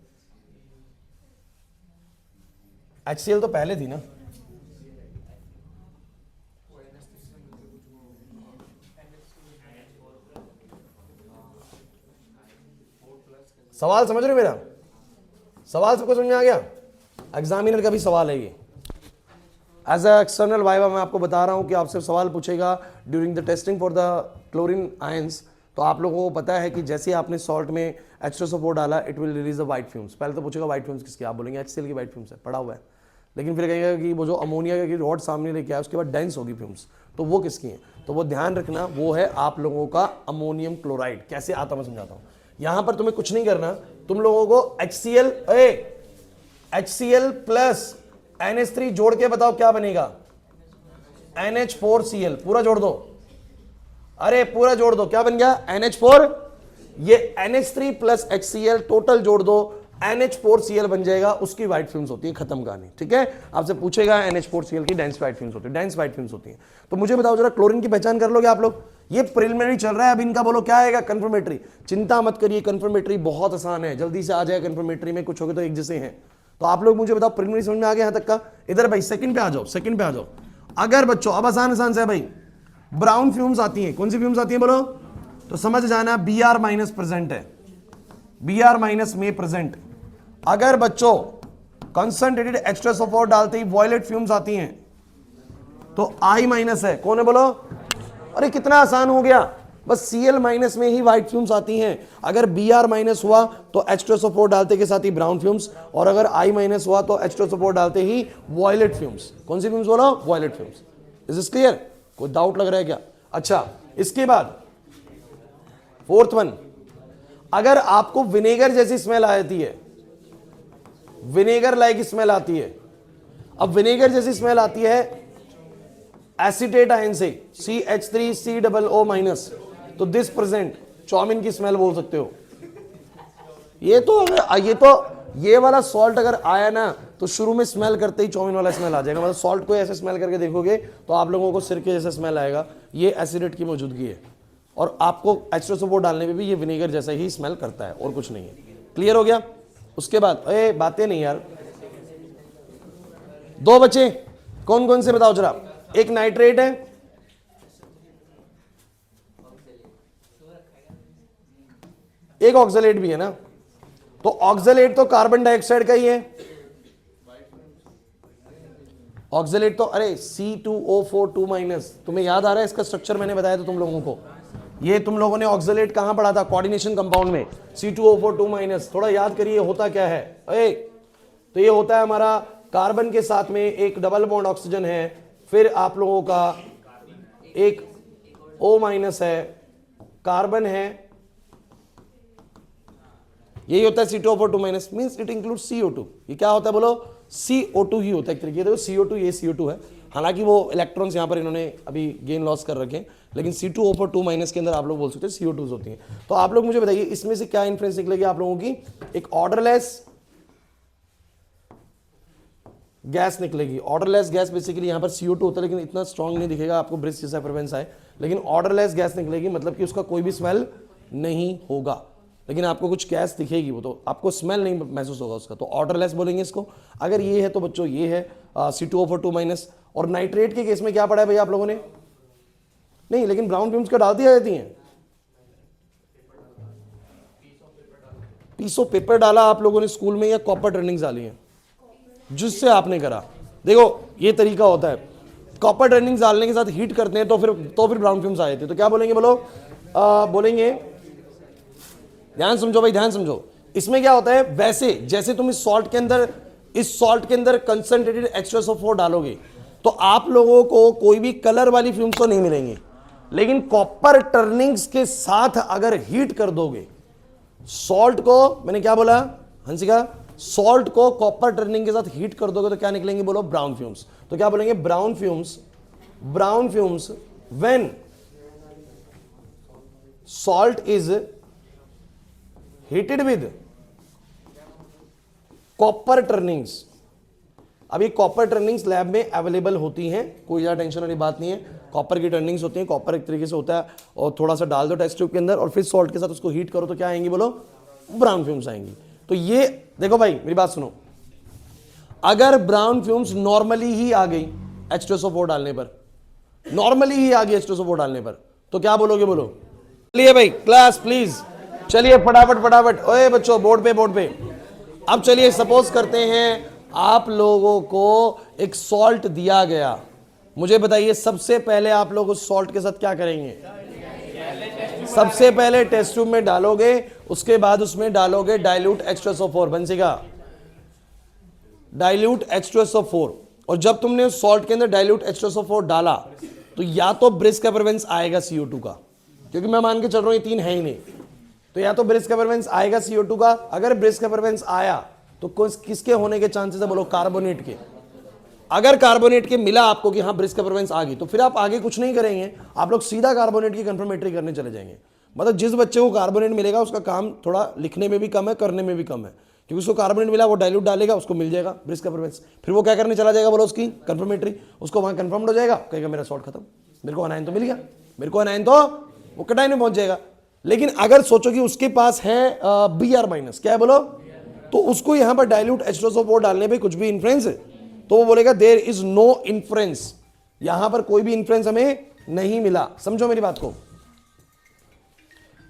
HCl तो पहले थी ना। सवाल समझ रहे हो मेरा, सवाल सबको समझ में आ गया। एग्जामिनर का भी सवाल है ये, एज अ एक्सटर्नल वाइवा मैं आपको बता रहा हूं कि आपसे सवाल पूछेगा during the testing for the chlorine ions. तो आप लोगों को पता है कि जैसे आपने सॉल्ट में H2SO4 डाला, it will release the white fumes. पहले तो पूछेगा व्हाइट फ्यूम्स किसकी, आप बोलेंगे HCl की व्हाइट फ्यूम्स है, पढ़ा हुआ है। लेकिन फिर कहेगा कि वो जो अमोनिया की रॉड सामने लेके आया उसके बाद डेंस होगी फ्यूम्स, तो वो किसकी है? तो वो ध्यान रखना, वो है आप लोगों का अमोनियम क्लोराइड। कैसे आता मैं समझाता हूं। यहां पर तुम्हें कुछ नहीं करना, तुम लोगों को HCl प्लस NH3 जोड़ के बताओ क्या बनेगा? NH4Cl। पूरा जोड़ दो, अरे पूरा जोड़ दो, क्या बन गया? NH4। ये NH3 प्लस HCl टोटल जोड़ दो, NH4Cl बन जाएगा। उसकी व्हाइट फिल्म्स होती है, खत्म कहानी। ठीक है, आपसे पूछेगा NH4Cl की डेंस व्हाइट फिल्म्स होती है, डेंस व्हाइट फिल्म्स होती है। तो मुझे बताओ जरा, क्लोरीन की पहचान कर लोगे आप लोग? ये प्रिलिमिनरी चल रहा है, अब इनका बोलो क्या आएगा? कंफर्मेटरी। चिंता मत करिए, कंफर्मेटरी बहुत आसान है, जल्दी से आ जाएगा कंफर्मेटरी में, कुछ हो गए तो एक जैसे हैं। तो आप लोग मुझे बताओ, प्रिलिमिनरी समझ में आ गया यहां तक का? इधर भाई सेकंड पे आ जाओ, सेकंड पे आ जाओ। अगर बच्चों अब आसान आसान से है भाई, ब्राउन फ्यूम्स आती हैं, कौन सी फ्यूम्स आती हैं बोलो? तो समझ जाना, Br माइनस प्रेजेंट है, Br माइनस में प्रेजेंट। अगर बच्चों कंसंट्रेटेड एक्स्ट्रा सल्फर डालते ही वॉयलेट फ्यूम्स आती हैं, तो I माइनस है, कौन है बोलो? अरे कितना आसान हो गया, बस Cl माइनस में ही व्हाइट फ्यूम्स आती हैं। अगर Br माइनस हुआ तो H2SO4 डालते के साथ ही ब्राउन फ्यूम्स, और अगर I माइनस हुआ तो H2SO4 डालते ही वॉयलेट फ्यूम्स। कौन सी फ्यूम्स बोलो? Violet fumes. Is this clear? कोई डाउट लग रहा है क्या? अच्छा, इसके बाद फोर्थ वन, अगर आपको विनेगर जैसी स्मेल आती है, विनेगर लाइक स्मेल आती है, अब विनेगर जैसी स्मेल आती है एसीटेट आयन से, CH3COO माइनस, तो दिस प्रेजेंट चाउमीन की स्मेल बोल सकते हो। ये वाला सॉल्ट अगर आया ना तो शुरू में स्मेल करते ही चाउमीन वाला स्मेल आ जाएगा। मतलब सॉल्ट को ऐसे स्मेल करके देखोगे तो आप लोगों को सिरके जैसा स्मेल आएगा, ये एसिडेट की मौजूदगी है। और आपको H2SO4 डालने में भी ये विनेगर जैसा ही स्मेल करता है, और कुछ नहीं है। क्लियर हो गया? उसके बाद बातें नहीं यार, दो बचे, कौन कौन से बताओ जरा? एक नाइट्रेट है, एक ऑक्सलेट भी है ना। तो ऑक्सलेट तो कार्बन डाइऑक्साइड का ही है, ऑक्सलेट तो अरे C2O4 माइनस। तुम्हें याद आ रहा है इसका स्ट्रक्चर? मैंने बताया था तुम लोगों को। ये तुम लोगों ने ऑक्सलेट कहां पढ़ा था? कोऑर्डिनेशन कंपाउंड में, C2O4 माइनस। थोड़ा याद करिए होता क्या है। तो ये होता है हमारा कार्बन के साथ में एक डबल बॉन्ड ऑक्सीजन है, फिर आप लोगों का एक O माइनस है, कार्बन है, यही होता है C2O4 minus. Means it includes CO2। ये क्या होता है बोलो? CO2 ही होता है एक तरीके से। CO2 ये CO2 है, हालांकि वो इलेक्ट्रॉन्स यहाँ पर इन्होंने अभी गेन लॉस कर रखे हैं, लेकिन C2O4 माइनस के अंदर आप लोग बोल सकते हैं CO2 होती हैं। तो आप लोग मुझे बताइए इसमें से क्या इन्फ्लुएंस निकलेगी आप लोगों की? एक ऑर्डरलेस गैस निकलेगी। ऑर्डरलेस गैस बेसिकली यहाँ पर CO2 होता है, लेकिन इतना स्ट्रॉन्ग नहीं दिखेगा आपको, ब्रिज जैसा प्रेवेंस आए, लेकिन ऑर्डरलेस गैस निकलेगी, मतलब कि उसका कोई भी स्मेल नहीं होगा, लेकिन आपको कुछ गैस दिखेगी, वो तो आपको स्मेल नहीं महसूस होगा उसका, तो ऑर्डरलेस बोलेंगे इसको। अगर ये है तो बच्चों ये है C2O4 माइनस। और नाइट्रेट के केस में क्या पढ़ा है भैया आप लोगों ने? नहीं, लेकिन ब्राउन फ्यूम्स क्या डाल दिया जाती हैं? पीस ऑफ पेपर डाला आप लोगों ने स्कूल में, या कॉपर टर्निंग्स डाली हैं जिससे आपने करा? देखो ये तरीका होता है, कॉपर टर्निंग्स डालने के साथ हीट करते हैं तो फिर ब्राउन फ्यूम्स आ जाते हैं। तो क्या बोलेंगे बोलो? बोलेंगे, ध्यान समझो भाई, ध्यान समझो। इसमें क्या होता है, वैसे जैसे तुम इस सॉल्ट के अंदर कंसंट्रेटेड H2SO4 डालोगे तो आप लोगों को कोई भी कलर वाली फ्यूम्स तो नहीं मिलेंगी, लेकिन कॉपर टर्निंग्स के साथ अगर हीट कर दोगे सॉल्ट को, मैंने क्या बोला हंसिका? सॉल्ट को कॉपर टर्निंग के साथ हीट कर दोगे तो क्या निकलेंगे बोलो? Brown fumes. तो क्या बोलेंगे? Brown fumes when salt is heated with copper turnings. अभी कॉपर टर्निंग्स लैब में अवेलेबल होती हैं, कोई ज्यादा टेंशन वाली बात नहीं है। कॉपर की टर्निंग्स होती हैं, कॉपर एक तरीके से होता है, और थोड़ा सा डाल दो टेस्ट ट्यूब के अंदर और फिर सॉल्ट के साथ उसको हीट करो तो क्या आएंगी बोलो? ब्राउन फ्यूम्स आएंगी। तो ये देखो भाई मेरी बात सुनो, अगर ब्राउन फ्यूम्स नॉर्मली ही आ गई H2SO4 डालने पर, नॉर्मली ही आ गई H2SO4 डालने पर, तो क्या बोलोगे बोलो? चलिए भाई क्लास प्लीज, चलिए फटाफट। ओए बच्चों बोर्ड पे। अब चलिए सपोज करते हैं आप लोगों को एक सॉल्ट दिया गया, मुझे बताइए सबसे पहले आप लोग उस सॉल्ट के साथ क्या करेंगे? सबसे पहले टेस्ट ट्यूब में डालोगे, उसके बाद उसमें डालोगे डाइल्यूट H2SO4, बन जाएगा। डाइल्यूट H2SO4, और जब तुमने सॉल्ट के अंदर डाइल्यूट H2SO4 डाला तो या तो ब्रिस्क एपरवेंस आएगा CO2 का, क्योंकि मैं मान के चल रहा हूं ये तीन है ही नहीं, तो या तो ब्रिस्क एपरवेंस आएगा CO2 का। अगर ब्रिस्क एपरवेंस आया तो किसके होने के चांसेस है बोलो? कार्बोनेट के। अगर कार्बोनेट के मिला आपको कि हाँ ब्रिस्क एपरवेंस आ गई, तो फिर आप आगे कुछ नहीं करेंगे, आप लोग सीधा कार्बोनेट की कंफर्मेटरी करने चले जाएंगे। मतलब जिस बच्चे को कार्बोनेट मिलेगा उसका काम थोड़ा लिखने में भी कम है, करने में भी कम है, क्योंकि उसको कार्बोनेट मिला, वो डाइल्यूट डालेगा, उसको मिल जाएगा ब्रिस्क एपरवेंस, फिर वो क्या करने चला जाएगा बोलो? उसकी कंफर्मेटरी, उसको वहां कंफर्म हो जाएगा, कहेगा मेरा सॉल्ट खत्म, मेरे को अनायन तो मिल गया, मेरे को अनायन, तो वो कटाइन में पहुंच जाएगा। लेकिन अगर सोचो कि उसके पास है Br माइनस, क्या है बोलो? तो उसको यहां पर डाइल्यूट H2SO4 डालने पे कुछ भी इन्फ्लुएंस है, तो वो बोलेगा देयर इज नो इन्फ्लुएंस, यहां पर कोई भी इन्फ्लुएंस हमें नहीं मिला। समझो मेरी बात को,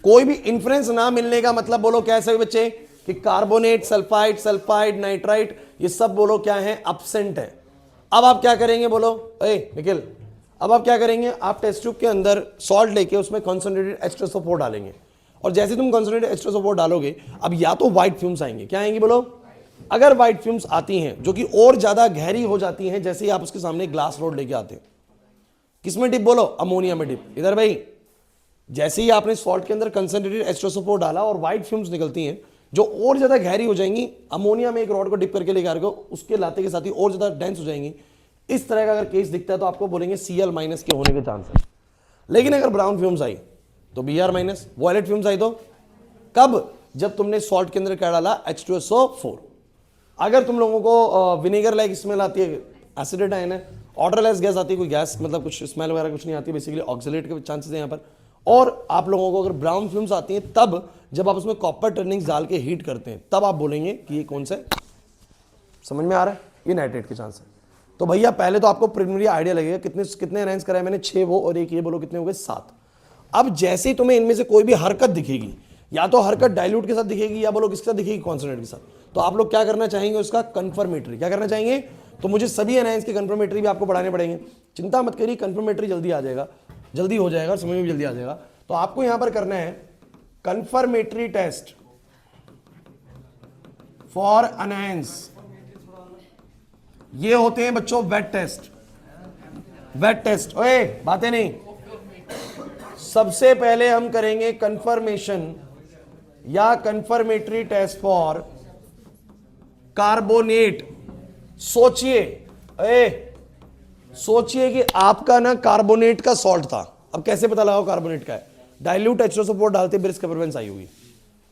कोई भी इन्फ्लुएंस ना मिलने का मतलब बोलो क्या है सभी बच्चे? कि कार्बोनेट, सल्फाइड, सल्फाइड, नाइट्राइट, ये सब बोलो क्या है? एब्सेंट है। अब आप क्या करेंगे बोलो? ए निखिल, अब आप क्या करेंगे? आप टेस्ट ट्यूब के अंदर सॉल्ट लेके उसमें कॉन्सेंट्रेटेड H2SO4 डालेंगे, और जैसे तुम कॉन्सेंट्रेटेड H2SO4 डालोगे, अब या तो व्हाइट फ्यूम्स आएंगे, क्या आएंगी बोलो? अगर व्हाइट फ्यूम्स आती हैं जो कि और ज्यादा गहरी हो जाती हैं, जैसे ही आप उसके सामने ग्लास रोड लेके आते हैं, किसमें डिप बोलो? अमोनिया में डिप। इधर भाई जैसे ही आपने सॉल्ट के अंदर कंसेंट्रेटेड H2SO4 डाला और व्हाइट फ्यूम्स निकलती हैं जो और ज्यादा गहरी हो जाएंगी, अमोनिया में एक रॉड को डिप करके लेकर आएगा, उसके लाते के साथ ही और ज्यादा डेंस हो जाएंगी। इस तरह का अगर केस दिखता है तो आपको बोलेंगे Cl माइनस के होने के चांस है। लेकिन अगर ब्राउन फ्यूम्स आई तो Br माइनस, वॉयलेट फ्यूम्स आई तो कब? जब तुमने सॉल्ट के अंदर क्या डाला? H2SO4। अगर तुम लोगों को विनेगर लाइक स्मेल आती है, एसिडेटाइन है, ऑडरलेस गैस आती है, कोई गैस मतलब कुछ स्मेल वगैरह कुछ नहीं आती, बेसिकली ऑक्सीलेट के चांसेस है यहाँ पर। और आप लोगों को अगर ब्राउन फिल्म्स आती हैं तब जब आप उसमें कॉपर टर्निंग्स डाल के हीट करते हैं, तब आप बोलेंगे कि ये कौन सा है। समझ में आ रहा है? ये नाइट्रेट के चांस है। तो भैया पहले तो आपको प्रिलिमिनरी आइडिया लगेगा कितने कितने अरेंज कराए मैंने, 6 वो और एक ये, बोलो कितने हो गए? 7। अब जैसे ही तुम्हें इनमें से कोई भी हरकत दिखेगी, या तो हरकत डाइल्यूट के साथ दिखेगी या बोलो किसके साथ दिखेगी? कॉन्सोनेट के साथ, तो आप लोग क्या करना चाहेंगे? उसका कंफर्मेटरी। क्या करना चाहेंगे? तो मुझे सभी अनायंस के कंफर्मेटरी भी आपको पढ़ाने पड़ेंगे। चिंता मत करिए, कंफर्मेटरी जल्दी आ जाएगा, जल्दी हो जाएगा, समझ में भी जल्दी आ जाएगा। तो आपको यहां पर करना है कंफर्मेटरी टेस्ट फॉर अनायंस। ये होते हैं बच्चों वेट टेस्ट। वेट टेस्ट, ओए बातें नहीं, सबसे पहले हम करेंगे कंफर्मेशन या कंफर्मेटरी टेस्ट फॉर कार्बोनेट। सोचिए, सोचिए कि आपका ना कार्बोनेट का सॉल्ट था, अब कैसे पता लगाओ कार्बोनेट का है? डाइल्यूट H2SO4 डालते ब्रिस्क एपरवेंस आई होगी।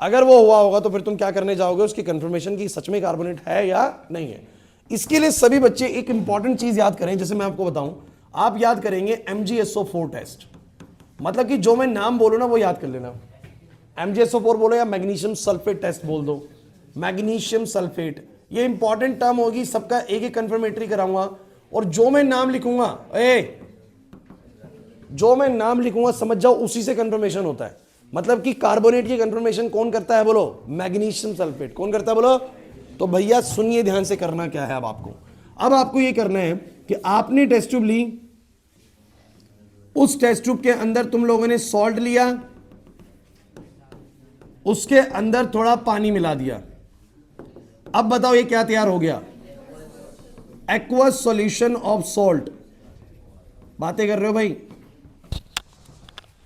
अगर वो हुआ होगा तो फिर तुम क्या करने जाओगे? उसकी कंफर्मेशन की सच में कार्बोनेट है या नहीं है। इसके लिए सभी बच्चे एक इंपॉर्टेंट चीज याद करें, जैसे मैं आपको बताऊं, आप याद करेंगे MgSO4 टेस्ट। मतलब कि जो मैं नाम बोलूं ना वो याद कर लेना। MgSO4 बोलो या मैग्नीशियम सल्फेट टेस्ट बोल दो, मैग्नीशियम सल्फेट, ये इंपॉर्टेंट टर्म होगी, सबका एक एक कंफर्मेटरी कराऊंगा। और जो मैं नाम लिखूंगा, जो मैं नाम लिखूंगा समझ जाओ उसी से कंफर्मेशन होता है। मतलब कि कार्बोनेट की कंफर्मेशन कौन करता है बोलो? Magnesium sulphate. कौन करता है बोलो? तो भैया सुनिए ध्यान से, करना क्या है अब आपको? अब आपको ये करना है कि आपने टेस्ट ट्यूब ली, उस टेस्ट ट्यूब के अंदर तुम लोगों ने सॉल्ट लिया, उसके अंदर थोड़ा पानी मिला दिया। अब बताओ ये क्या तैयार हो गया? Aqueous solution of salt. बातें कर रहे हो भाई?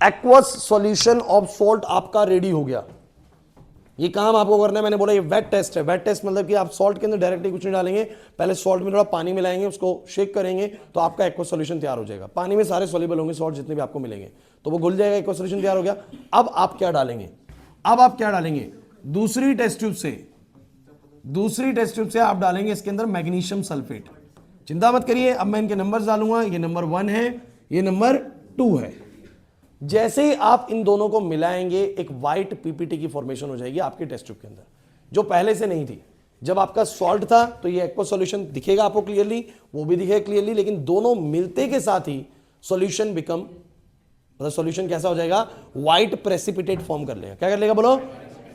एक्वस सॉल्यूशन ऑफ सॉल्ट आपका रेडी हो गया। ये काम आपको करना है, मैंने बोला ये वेट टेस्ट है। वेट टेस्ट मतलब कि आप सॉल्ट के अंदर डायरेक्टली कुछ नहीं डालेंगे, पहले सॉल्ट में थोड़ा पानी मिलाएंगे, उसको शेक करेंगे, तो आपका एक्वस सॉल्यूशन तैयार हो जाएगा। पानी में सारे सॉल्युबल होंगे सॉल्ट जितने भी आपको मिलेंगे, तो वो घुल जाएगा, एक्वस सॉल्यूशन तैयार हो गया। अब आप क्या डालेंगे? अब आप क्या डालेंगे? दूसरी टेस्ट ट्यूब से आप डालेंगे इसके अंदर मैग्नीशियम सल्फेट। चिंता मत करिए, अब मैं इनके नंबर्स डालूंगा। ये नंबर 1 है, ये नंबर 2 है। जैसे ही आप इन दोनों को मिलाएंगे एक व्हाइट पीपीटी की फॉर्मेशन हो जाएगी आपके टेस्ट ट्यूब के अंदर, जो पहले से नहीं थी। जब आपका सॉल्ट था तो ये एक्वस सॉल्यूशन दिखेगा आपको क्लियरली, वो भी दिखेगा क्लियरली, लेकिन दोनों मिलते के साथ ही सॉल्यूशन बिकम, मतलब सॉल्यूशन कैसा हो जाएगा? व्हाइट प्रेसिपिटेट फॉर्म कर लेगा। क्या कर लेगा बोलो?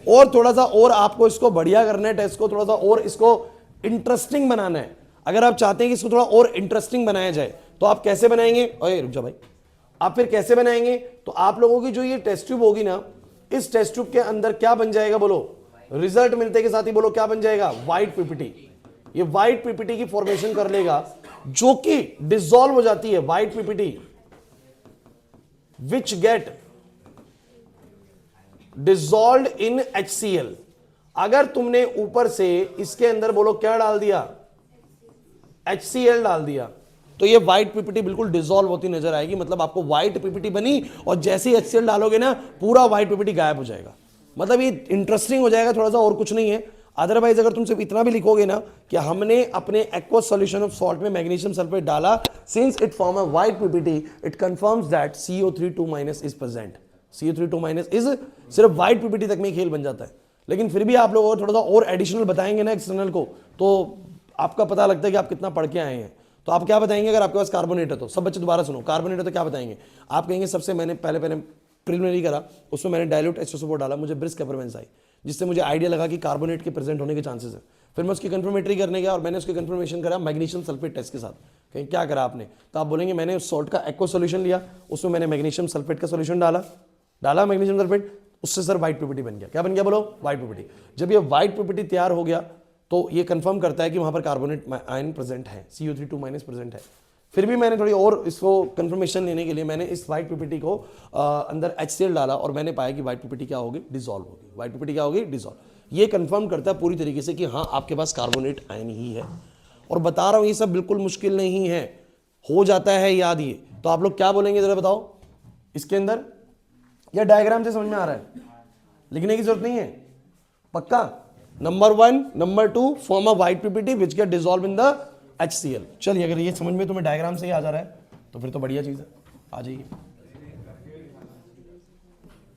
और थोड़ा सा और आपको इसको बढ़िया करना है, टेस्ट को थोड़ा सा और इसको इंटरेस्टिंग बनाना है। अगर आप चाहते हैं कि इसको थोड़ा और इंटरेस्टिंग बनाया जाए तो आप कैसे बनाएंगे? ओए रुक जा भाई, आप फिर कैसे बनाएंगे? तो आप लोगों की जो ये टेस्ट ट्यूब होगी ना, इस टेस्ट ट्यूब के अंदर क्या बन जाएगा बोलो? रिजल्ट मिलते के साथ ही बोलो क्या बन जाएगा? White PPT. ये व्हाइट पीपीटी की फॉर्मेशन कर लेगा, जो कि डिसॉल्व हो जाती है, white PPT which get dissolve in HCl। अगर तुमने ऊपर से इसके अंदर बोलो क्या डाल दिया, HCl डाल दिया, तो ये व्हाइट पीपीटी बिल्कुल डिसॉल्व होती नजर आएगी। मतलब आपको व्हाइट पीपीटी बनी और जैसे ही HCl डालोगे ना, पूरा व्हाइट पीपीटी गायब हो जाएगा। मतलब ये इंटरेस्टिंग हो जाएगा थोड़ा सा, और कुछ नहीं है। अदरवाइज अगर तुम सिर्फ इतना भी लिखोगे ना कि हमने अपने एक्वस सॉल्यूशन ऑफ सॉल्ट में मैग्नीशियम सल्फेट डाला, since it form a white PPT, it confirms that CO3 is present. CO3 is सिर्फ व्हाइट पीपीटी तक में खेल बन जाता है। लेकिन फिर भी आप लोगों को थोड़ा सा और एडिशनल बताएंगे ना एक्सटर्नल को, तो आपका पता लगता है कि आप कितना पढ़ के आए हैं। तो आप क्या बताएंगे अगर आपके पास कार्बोनेट है तो? सब बच्चे दोबारा सुनो, कार्बोनेट है तो क्या बताएंगे आप? कहेंगे सबसे मैंने पहले प्रिलिमिनरी करा, उसमें मैंने डाइल्यूट H2SO4 डाला, मुझे ब्रिस्क परफॉर्मेंस आई, जिससे मुझे आइडिया लगा कि कार्बोनेट के प्रेजेंट होने के चांसेस है। फिर मैं उसकी कंफर्मेटरी करने गया और मैंने उसकी कंफर्मेशन करा मैग्नीशियम सल्फेट टेस्ट के साथ। कहीं क्या करा आपने? तो आप बोलेंगे मैंने उस सॉल्ट का एक्वा सॉल्यूशन लिया, उसमें मैंने मैग्नीशियम सल्फेट का सॉल्यूशन डाला मैग्नीशियम सल्फेट, उससे सर व्हाइट पीपीटी बन गया। क्या बन गया बोलो? White PPT. जब ये व्हाइट पीपीटी तैयार हो गया तो ये कंफर्म करता है कि वहां पर कार्बोनेट आयन प्रेजेंट है, CO3 प्रेजेंट है। फिर भी मैंने थोड़ी और इसको कंफर्मेशन लेने के लिए मैंने इस व्हाइट पीपीटी को अंदर HCl डाला और मैंने पाया कि व्हाइट पीपीटी क्या होगी? डिसॉल्व होगी। व्हाइट पीपीटी क्या होगी? डिसॉल्व। ये कंफर्म करता है पूरी तरीके से कि हाँ आपके पास कार्बोनेट आयन ही है। और बता रहा हूं ये सब बिल्कुल मुश्किल नहीं है, हो जाता है याद ये। तो आप लोग क्या बोलेंगे जरा बताओ इसके अंदर? या डायग्राम से समझ में आ रहा है? लिखने की जरूरत नहीं है? पक्का? Number 1, number 2 form a white PPT which get dissolve in the HCl। चलिए अगर ये समझ में तुम्हें डायग्राम से ही आ जा रहा है तो फिर तो बढ़िया चीज है, आ जाइए।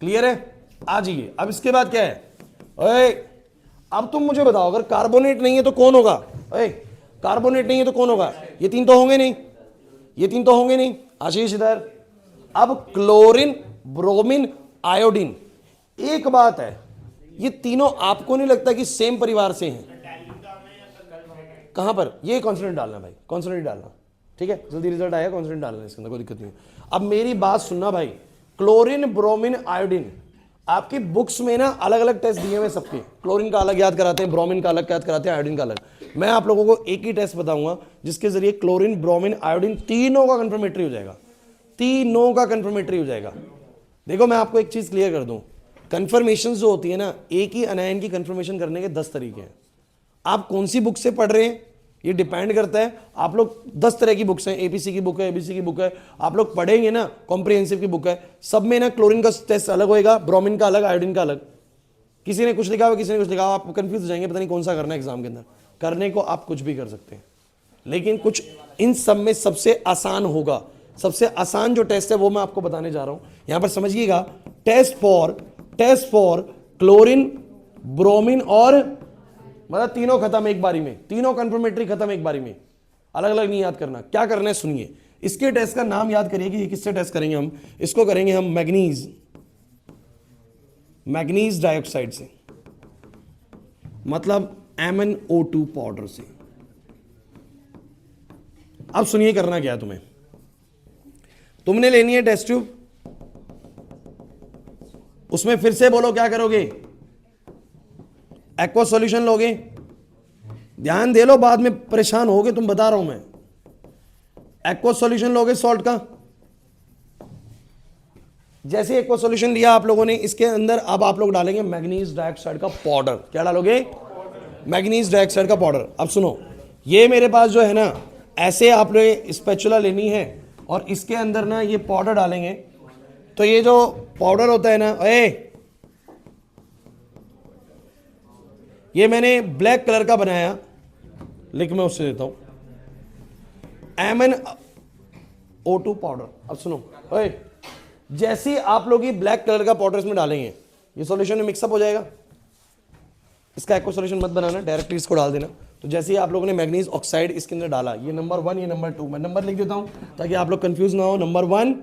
क्लियर है? आ जाइए। अब इसके बाद क्या है? ओए अब तुम मुझे बताओ, अगर कार्बोनेट नहीं है तो कौन होगा? ओए कार्बोनेट नहीं है तो कौन होगा? ये तीन तो होंगे नहीं, ये तीन तो होंगे नहीं। आशीष इधर। अब क्लोरीन, ब्रोमीन, आयोडीन। एक बात है, ये तीनों आपको नहीं लगता कि सेम परिवार से हैं? कहां पर? ये कॉन्सोनेंट डालना भाई, कॉन्सोनेंट डालना, ठीक है? जल्दी रिजल्ट आया, कॉन्सोनेंट डालना, इसके अंदर कोई दिक्कत नहीं है। अब मेरी बात सुनना भाई, क्लोरीन, ब्रोमीन, आयोडीन, आपकी बुक्स में ना अलग अलग टेस्ट दिए हुए सबके। क्लोरीन का अलग याद कराते हैं, ब्रोमीन का अलग याद कराते हैं, आयोडीन का अलग। मैं आप लोगों को एक ही टेस्ट बताऊंगा जिसके जरिए क्लोरीन, ब्रोमीन, आयोडीन तीनों का कंफर्मेटरी हो जाएगा, तीनों का कंफर्मेटरी हो जाएगा। देखो मैं आपको एक चीज क्लियर कर दूं, कंफर्मेशन जो होती है ना, एक ही अनायन की कंफर्मेशन करने के 10 तरीके हैं। आप कौन सी बुक से पढ़ रहे हैं ये डिपेंड करता है। आप लोग 10 तरह की बुक्स हैं, APC की बुक है, ABC की बुक है, आप लोग पढ़ेंगे ना, कॉम्प्रिहेंसिव की बुक है, सब में ना क्लोरीन का टेस्ट अलग होएगा, ब्रोमीन का अलग, आयोडीन का अलग। किसी ने कुछ लिखा हुआ, किसी ने कुछ लिखा हुआ, आप कंफ्यूज हो जाएंगे, पता नहीं कौन सा करना है एग्जाम के अंदर। करने को आप कुछ भी कर सकते हैं, लेकिन कुछ इन सब में सबसे आसान होगा, सबसे आसान जो टेस्ट है वो मैं आपको बताने जा रहा हूं। यहां पर समझिएगा, टेस्ट फॉर क्लोरीन, ब्रोमीन और, मतलब तीनों खत्म एक बारी में, तीनों कंफर्मेटरी खत्म एक बारी में, अलग अलग नहीं याद करना। क्या करना है सुनिए, इसके टेस्ट का नाम याद करिए कि ये किससे टेस्ट करेंगे हम। इसको करेंगे हम मैग्नीज डाइऑक्साइड से, मतलब MnO2 पाउडर से। अब सुनिए करना क्या है तुम्हें, तुमने लेनी है टेस्ट ट्यूब, उसमें फिर से बोलो क्या करोगे, एक्वा सॉल्यूशन लोगे। ध्यान दे लो, बाद में परेशान होगे, तुम बता रहा हूं मैं। एक्वा सॉल्यूशन लोगे सॉल्ट का, जैसे एक्वा सॉल्यूशन लिया आप लोगों ने, इसके अंदर अब आप लोग डालेंगे मैग्नीज डाइऑक्साइड का पाउडर। क्या डालोगे? मैग्नीज डाइऑक्साइड का पाउडर। अब सुनो, ये मेरे पास जो है ना, ऐसे आप लोग स्पैचुला लेनी है और इसके अंदर ना ये पाउडर डालेंगे। तो ये जो पाउडर होता है ना, ये मैंने ब्लैक कलर का बनाया, लेकिन मैं उससे देता हूं MnO2 पाउडर। अब सुनो, जैसे ही आप लोग ये ब्लैक कलर का पाउडर इसमें डालेंगे, ये सॉल्यूशन में मिक्सअप हो जाएगा। इसका एक्वा सॉल्यूशन मत बनाना, डायरेक्टली इसको डाल देना। तो जैसे ही आप लोगों ने मैग्नीज ऑक्साइड इसके अंदर डाला, ये नंबर 1, ये नंबर 2, मैं नंबर लिख देता हूं ताकि आप लोग कंफ्यूज ना हो। नंबर 1,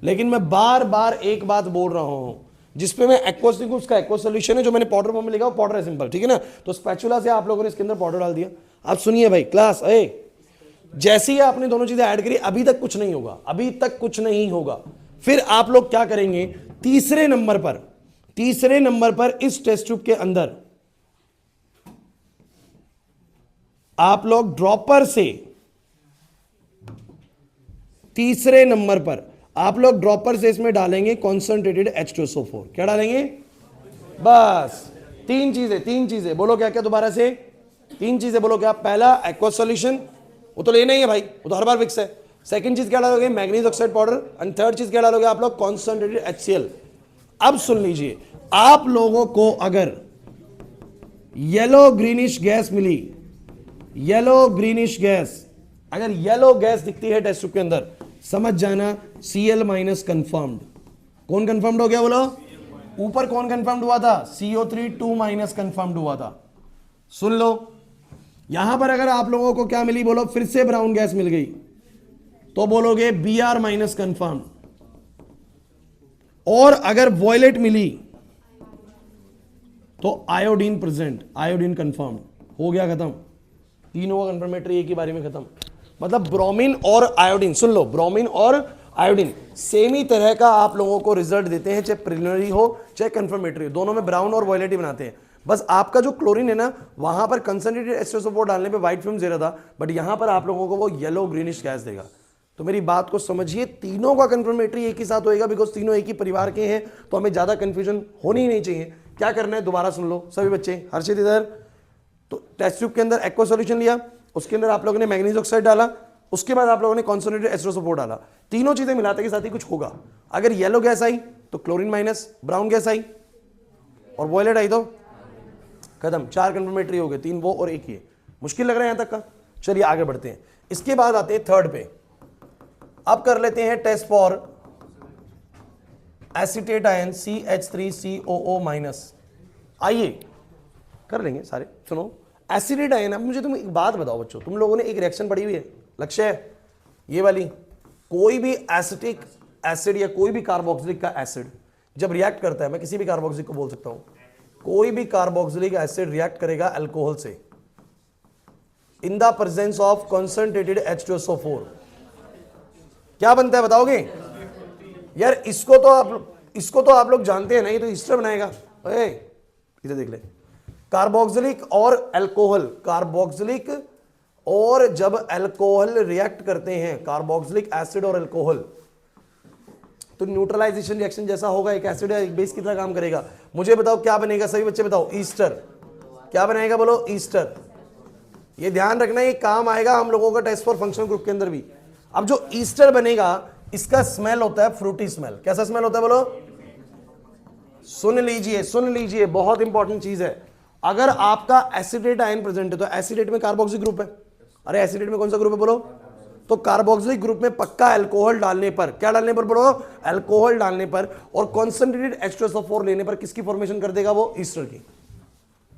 लेकिन मैं बार बार एक बात बोल रहा हूं, जिसपे मैं एक्वा, उसका एक्वा सॉल्यूशन है, जो मैंने पाउडर फॉर्म में लिखा, पाउडर है सिंपल, ठीक है ना। तो स्पैचुला से आप लोगों ने इसके अंदर पाउडर डाल दिया। आप सुनिए भाई क्लास, जैसे ही आपने दोनों चीजें ऐड करी, अभी तक कुछ नहीं होगा, अभी तक कुछ नहीं होगा। फिर आप लोग क्या करेंगे, तीसरे नंबर पर इस टेस्ट ट्यूब के अंदर आप लोग ड्रॉपर से तीसरे नंबर पर आप लोग ड्रॉपर से इसमें डालेंगे कॉन्सेंट्रेटेड H2SO4। क्या डालेंगे? बस तीन चीजें बोलो क्या क्या दोबारा से, तीन चीजें बोलो क्या? पहला एक्वा सॉल्यूशन, वो तो लेना ही है भाई, वो तो हर बार फिक्स है। सेकंड चीज क्या डालोगे? Manganese oxide powder. And third चीज क्या डालोगे आप लोग? Concentrated HCl। अब सुन लीजिए, आप लोगों को अगर येलो ग्रीनिश गैस मिली, येलो ग्रीनिश गैस, अगर येलो गैस दिखती है टेस्ट ट्यूब के अंदर, समझ जाना Cl माइनस कंफर्म्ड। कौन कंफर्म्ड हो गया बोलो? ऊपर कौन कंफर्म्ड हुआ था? CO3 2 माइनस कंफर्म्ड हुआ था। सुन लो, यहां पर अगर आप लोगों को क्या मिली बोलो? फिर से ब्राउन गैस मिल गई तो बोलोगे Br माइनस कंफर्म्ड। और अगर वॉयलेट मिली तो आयोडीन प्रेजेंट, आयोडीन कंफर्म्ड। हो गया खत्म, तीनों का कंफर्मेटरी एक ही बारी में खत्म। मतलब ब्रोमीन और आयोडीन, सुन लो, ब्रोमीन और आयोडीन सेम ही तरह का आप लोगों को रिजल्ट देते हैं, चाहे प्रिलिमिनरी हो चाहे कंफर्मेटरी हो, दोनों में ब्राउन और वॉयलेट ही बनाते हैं। बस आपका जो क्लोरीन है ना, वहां पर कंसंट्रेटेड H2SO4 डालने पे व्हाइट फिल्म दे रहा था, बट यहां पर आप लोगों को वो येलो ग्रीनिश गैस देगा। तो मेरी बात को समझिए, तीनों का कंफर्मेटरी एक ही साथ होएगा, बिकॉज तीनों एक ही परिवार के हैं, तो हमें ज्यादा कंफ्यूजन होनी ही नहीं चाहिए। क्या करना है दोबारा सुन लो सभी बच्चे, हर्षित इधर। तो टेस्ट ट्यूब के अंदर एक्वा सॉल्यूशन लिया, उसके अंदर आप लोगों ने मैग्नीज ऑक्साइड डाला, उसके बाद आप लोगों ने कॉन्सेंट्रेटेड H2SO4 डाला। तीनों चीजें मिलाते के साथ ही कुछ होगा। अगर येलो गैस आई तो क्लोरीन माइनस, ब्राउन गैस आई और वॉयलेट आई तो खत्म। चार कंफर्मेटरी हो गए, तीन वो और एक ये। मुश्किल लग रहा है यहां तक का? चलिए आगे बढ़ते हैं। इसके बाद आते हैं थर्ड पे। अब कर लेते हैं test for acetate ion CH3COO minus. आइए कर लेंगे सारे। सुनो, एसिडेट आयन। अब मुझे तुम एक बात बताओ बच्चों, तुम लोगों ने एक रिएक्शन पढ़ी हुई है, लक्ष्य है ये वाली, कोई भी एसिटिक एसिड या कोई भी कार्बोक्सिलिक का एसिड जब रिएक्ट करता है, मैं किसी भी कार्बोक्सिलिक को बोल सकता हूं, कोई भी कार्बोक्सिलिक एसिड रिएक्ट करेगा अल्कोहल से in the presence of concentrated H2SO4, क्या बनता है बताओगे? यार इसको तो आप लोग जानते हैं ना, ये तो ईस्टर बनाएगा। इधर देख ले, कार्बोक्सिलिक और अल्कोहल, कार्बोक्सिलिक और जब अल्कोहल रिएक्ट करते हैं, कार्बोक्सिलिक एसिड और अल्कोहल, तो न्यूट्रलाइजेशन रिएक्शन जैसा होगा, एक एसिड है एक बेस की तरह काम करेगा। मुझे बताओ क्या बनेगा, सभी बच्चे बताओ? ईस्टर। क्या बनाएगा बोलो? ईस्टर। ये ध्यान रखना, ये काम आएगा हम लोगों का टेस्ट फॉर फंक्शनल ग्रुप के अंदर भी। अब जो ईस्टर बनेगा, इसका स्मेल होता है फ्रूटी स्मेल। कैसा स्मेल होता है बोलो? सुन लीजिए, बहुत इंपॉर्टेंट चीज है। अगर आपका एसिडेट आयन प्रेजेंट है तो एसिडेट में कार्बोक्सिलिक ग्रुप है। अरे एसिडेट में कौन सा ग्रुप है बोलो? तो कार्बोक्सिलिक ग्रुप में पक्का अल्कोहल डालने पर, क्या डालने पर बोलो? अल्कोहल डालने पर, और कॉन्सेंट्रेटेड H2SO4 लेने पर किसकी फॉर्मेशन कर देगा वो? ईस्टर की,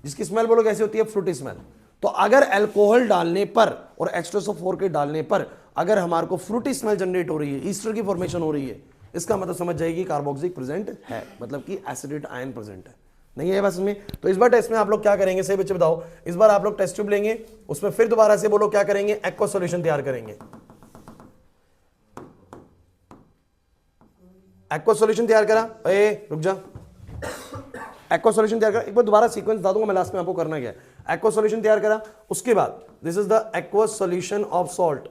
जिसकी स्मेल बोलो कैसी होती है? Frooti smell. तो अगर अल्कोहल डालने पर और H2SO4 के डालने पर अगर हमारे को फ्रूटी स्मेल जनरेट हो रही है, ईस्टर की फॉर्मेशन हो रही है, इसका मतलब समझ जाएगी कार्बोक्सिलिक प्रेजेंट है, मतलब कि एसिडेट आयन प्रेजेंट है। नहीं है बस में? तो इस बार टेस्ट में आप लोग क्या करेंगे सही बच्चे बताओ? इस बार आप लोग टेस्ट ट्यूब लेंगे, उसमें फिर दोबारा से बोलो क्या करेंगे? एक्वा सॉल्यूशन तैयार करेंगे। एक्वा सॉल्यूशन तैयार करा, रुक जा, एक्वा सॉल्यूशन तैयार करा। एक बार दोबारा सीक्वेंस बता दूंगा मैं लास्ट में आपको करना क्या है। एक्वा सॉल्यूशन तैयार करा, उसके बाद this is the aqua solution of salt,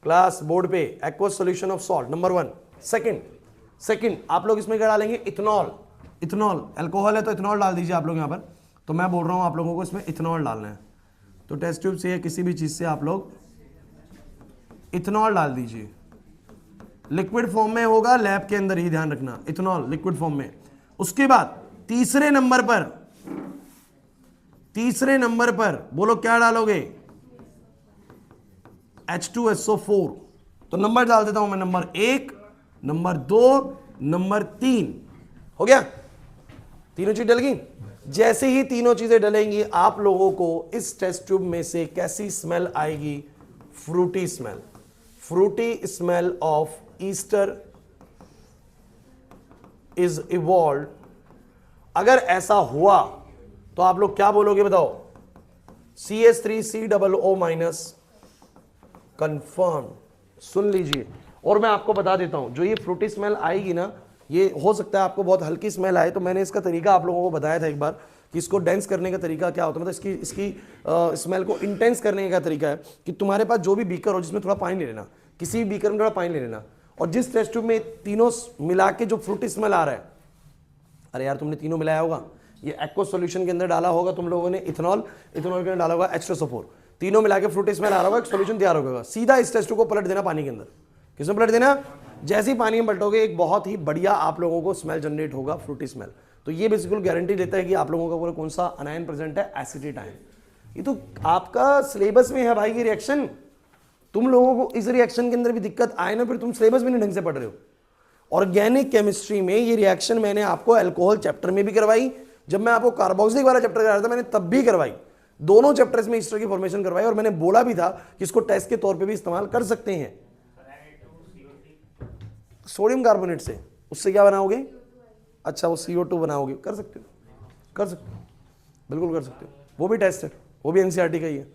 class board पे aqua solution of salt number 1। Second आप लोग इसमें क्या डालेंगे? इथेनॉल। इथेनॉल अल्कोहल है तो इथेनॉल डाल दीजिए आप लोग यहाँ पर। तो मैं बोल रहा हूँ आप लोगों को इसमें इथेनॉल डालना है, तो टेस्ट ट्यूब से या किसी भी चीज से आप लोग इथेनॉल डाल दीजिए। लिक्विड फॉर्म में होगा, लैब के अंदर ही ध्यान रखना, इथेनॉल लिक्विड फॉर्म में। उसके बाद तीसरे नंबर पर बोलो क्या डालोगे? H2SO4। तो नंबर डाल देता हूं मैं, नंबर 1, नंबर 2, नंबर 3। हो गया? तीनों चीज डल गई। जैसे ही तीनों चीजें डलेंगी, आप लोगों को इस टेस्ट ट्यूब में से कैसी स्मेल आएगी? Frooti smell. Frooti smell of Easter is evolve. अगर ऐसा हुआ तो आप लोग क्या बोलोगे बताओ? CH3COO minus confirm. सुन लीजिए, और मैं आपको बता देता हूं, जो ये फ्रूटी स्मेल आएगी ना, ये हो सकता है आपको बहुत हल्की स्मेल आए, तो मैंने इसका तरीका आप लोगों को बताया था एक बार कि इसको डेंस करने का तरीका क्या होता है, मतलब इसकी स्मेल को इंटेंस करने का तरीका है कि तुम्हारे पास जो भी बीकर हो जिसमें थोड़ा पानी ले लेना, किसी भी बीकर में थोड़ा पानी ले लेना, और जिस टेस्ट ट्यूब में तीनों मिला के जो फ्रूटी स्मेल आ रहा है, अरे यार तुमने तीनों मिलाया होगा, ये एक्वा सॉल्यूशन के अंदर डाला होगा तुम लोगों ने इथेनॉल, इथेनॉल के अंदर डाला होगा H2SO4, तीनों मिला के फ्रूटी स्मेल आ रहा होगा, एक सॉल्यूशन तैयार होगा। सीधा इस टेस्ट ट्यूब को पलट देना पानी के अंदर। किसमें पलट देना? जैसे ही पानी में पलटोगे एक बहुत ही बढ़िया आप लोगों को स्मेल जनरेट होगा, फ्रूटी स्मेल। तो ये बेसिकली गारंटी देता है कि आप लोगों का पूरा कौन सा अनायन प्रेजेंट है, एसिडिट आयन। ये तो आपका सिलेबस में है भाई ये रिएक्शन। तुम लोगों को इस रिएक्शन के अंदर भी दिक्कत आए ना, फिर तुम सिलेबस भी नहीं ढंग से पढ़ रहे हो। ऑर्गेनिक केमिस्ट्री में ये रिएक्शन मैंने आपको अल्कोहल चैप्टर में भी करवाई, जब मैं आपको कार्बोक्सिलिक वाला चैप्टर करा रहा था मैंने तब भी करवाई, दोनों चैप्टर्स में इस तरह की फॉर्मेशन करवाई, और मैंने बोला भी था कि इसको टेस्ट के तौर पे भी इस्तेमाल कर सकते हैं। सोडियम कार्बोनेट से उससे क्या बनाओगे? अच्छा वो CO2 बनाओगे, कर सकते हो, कर सकते हो, बिल्कुल कर सकते हो, वो भी टेस्ट है, वो भी NCERT का ही है,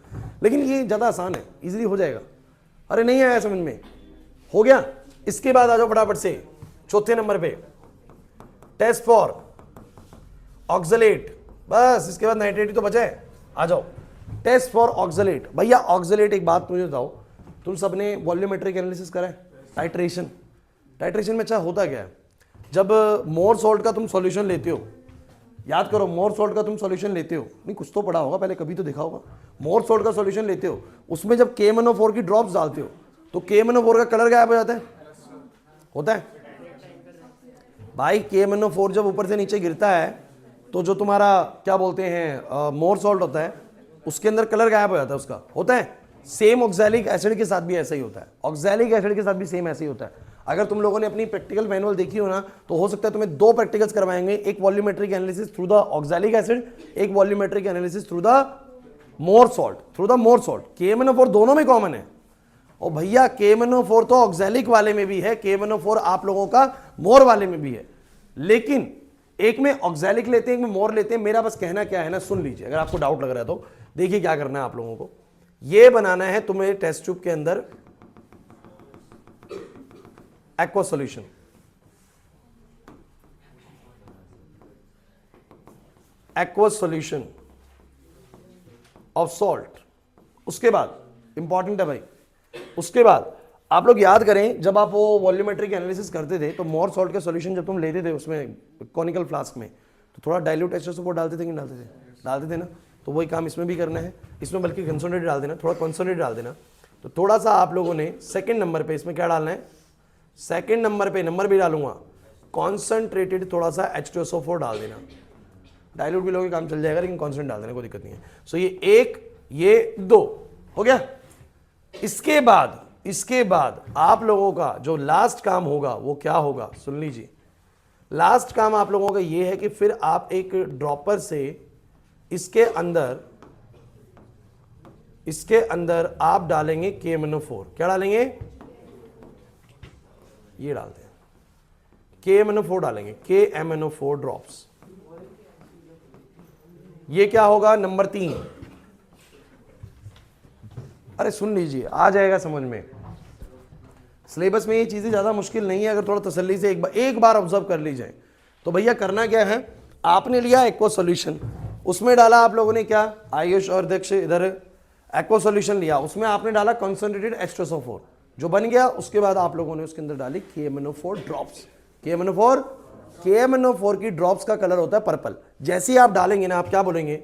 लेकिन ये ज़्यादा आसान है, इजीली हो जाएगा। अरे नहीं आया समझ में? हो गया। इसके बाद आ जाओ फटाफट से चौथे नंबर पे, टेस्ट फॉर ऑक्सलेट। बस इसके बाद नाइट्रेट तो बचा है, आ जाओ टेस्ट फॉर ऑक्सलेट। भैया ऑक्सलेट, एक बात मुझे बताओ, तुम सबने वॉल्यूमेट्रिक एनालिसिस करा है, टाइट्रेशन। टाइट्रेशन में अच्छा होता क्या है, जब मोर सॉल्ट का तुम सॉल्यूशन लेते हो, याद करो मोर सॉल्ट का तुम सॉल्यूशन लेते हो, नहीं कुछ तो पढ़ा होगा पहले, कभी तो देखा होगा, मोर सॉल्ट का सॉल्यूशन लेते हो, उसमें जब KMnO4 की ड्रॉप्स डालते हो तो KMnO4 का कलर गायब हो जाता है, होता है भाई। KMnO4 जब ऊपर से नीचे गिरता है तो जो तुम्हारा क्या बोलते हैं मोर सॉल्ट होता है उसके अंदर कलर गायब हो जाता है उसका, होता है। सेम ऑक्सैलिक एसिड के साथ भी ऐसा ही होता है, ऑक्सैलिक एसिड के साथ भी सेम ऐसा ही होता है। अगर तुम लोगों ने अपनी प्रैक्टिकल मैनुअल देखी हो ना, तो हो सकता है तुम्हें 2 प्रैक्टिकल्स करवाएंगे, एक volumetric analysis through the oxalic acid, एक volumetric analysis through the Mohr salt, through the Mohr salt. KMnO4 दोनों में कॉमन है। और भैया KMnO4 तो ऑक्सैलिक वाले में भी है, KMnO4 आप लोगों का मोर वाले में भी है, लेकिन एक में ऑक्सैलिक लेते हैं, एक में मोर लेते हैं। मेरा बस कहना क्या है ना, सुन लीजिए, अगर आपको डाउट लग रहा है तो देखिए क्या करना है आप लोगों को। ये बनाना है तुम्हें टेस्ट ट्यूब के अंदर aqua solution, aqua solution of salt. उसके बाद इंपॉर्टेंट है भाई, उसके बाद आप लोग याद करें जब आप वो वॉल्यूमेट्रिक एनालिसिस करते थे तो मोर सॉल्ट का सॉल्यूशन जब तुम लेते थे उसमें कॉनिकल फ्लास्क में, तो थोड़ा डाइल्यूट H2SO4 डालते थे कि नहीं डालते थे? डालते थे ना। तो वही काम इसमें भी करना है, इसमें बल्कि कंसोनेट्रेट डाल देना, थोड़ा कंसोनेट्रेट डाल देना। तो थोड़ा सा आप लोगों ने सेकंड नंबर पे इसमें क्या डालना है, सेकंड नंबर पे, नंबर भी डालूंगा, कॉन्सनट्रेटेड थोड़ा सा H2SO4 डाल देना। डाइल्यूट भी लोगे काम चल जाएगा, लेकिन कॉन्सटेंट डाल देना, कोई दिक्कत नहीं है। सो ये 1 ये 2 हो गया। इसके बाद आप लोगों का जो लास्ट काम होगा वो क्या होगा, सुन लीजिए। लास्ट काम आप लोगों का ये है कि फिर आप एक ड्रॉपर से इसके अंदर आप डालेंगे KMnO4। क्या डालेंगे? ये डालते हैं KMnO4 डालेंगे, KMnO4 ड्रॉप्स। ये क्या होगा, नंबर 3। अरे सुन लीजिए, आ जाएगा समझ में। सिलेबस में ये चीजें ज्यादा मुश्किल नहीं है, अगर थोड़ा तसल्ली से एक बार ऑब्जर्व कर ली जाए। तो भैया करना क्या है, आपने लिया एक्वा सॉल्यूशन, उसमें डाला आप लोगों ने क्या, आयुष और दक्ष इधर एक्वा सॉल्यूशन लिया, उसमें आपने डाला कंसंट्रेटेड H2SO4 जो बन गया। उसके बाद आप लोगों ने उसके अंदर डाली KMnO4 ड्रॉप्स। KMnO4 की ड्रॉप्स का कलर होता है पर्पल। जैसे ही आप डालेंगे ना, आप क्या बोलेंगे,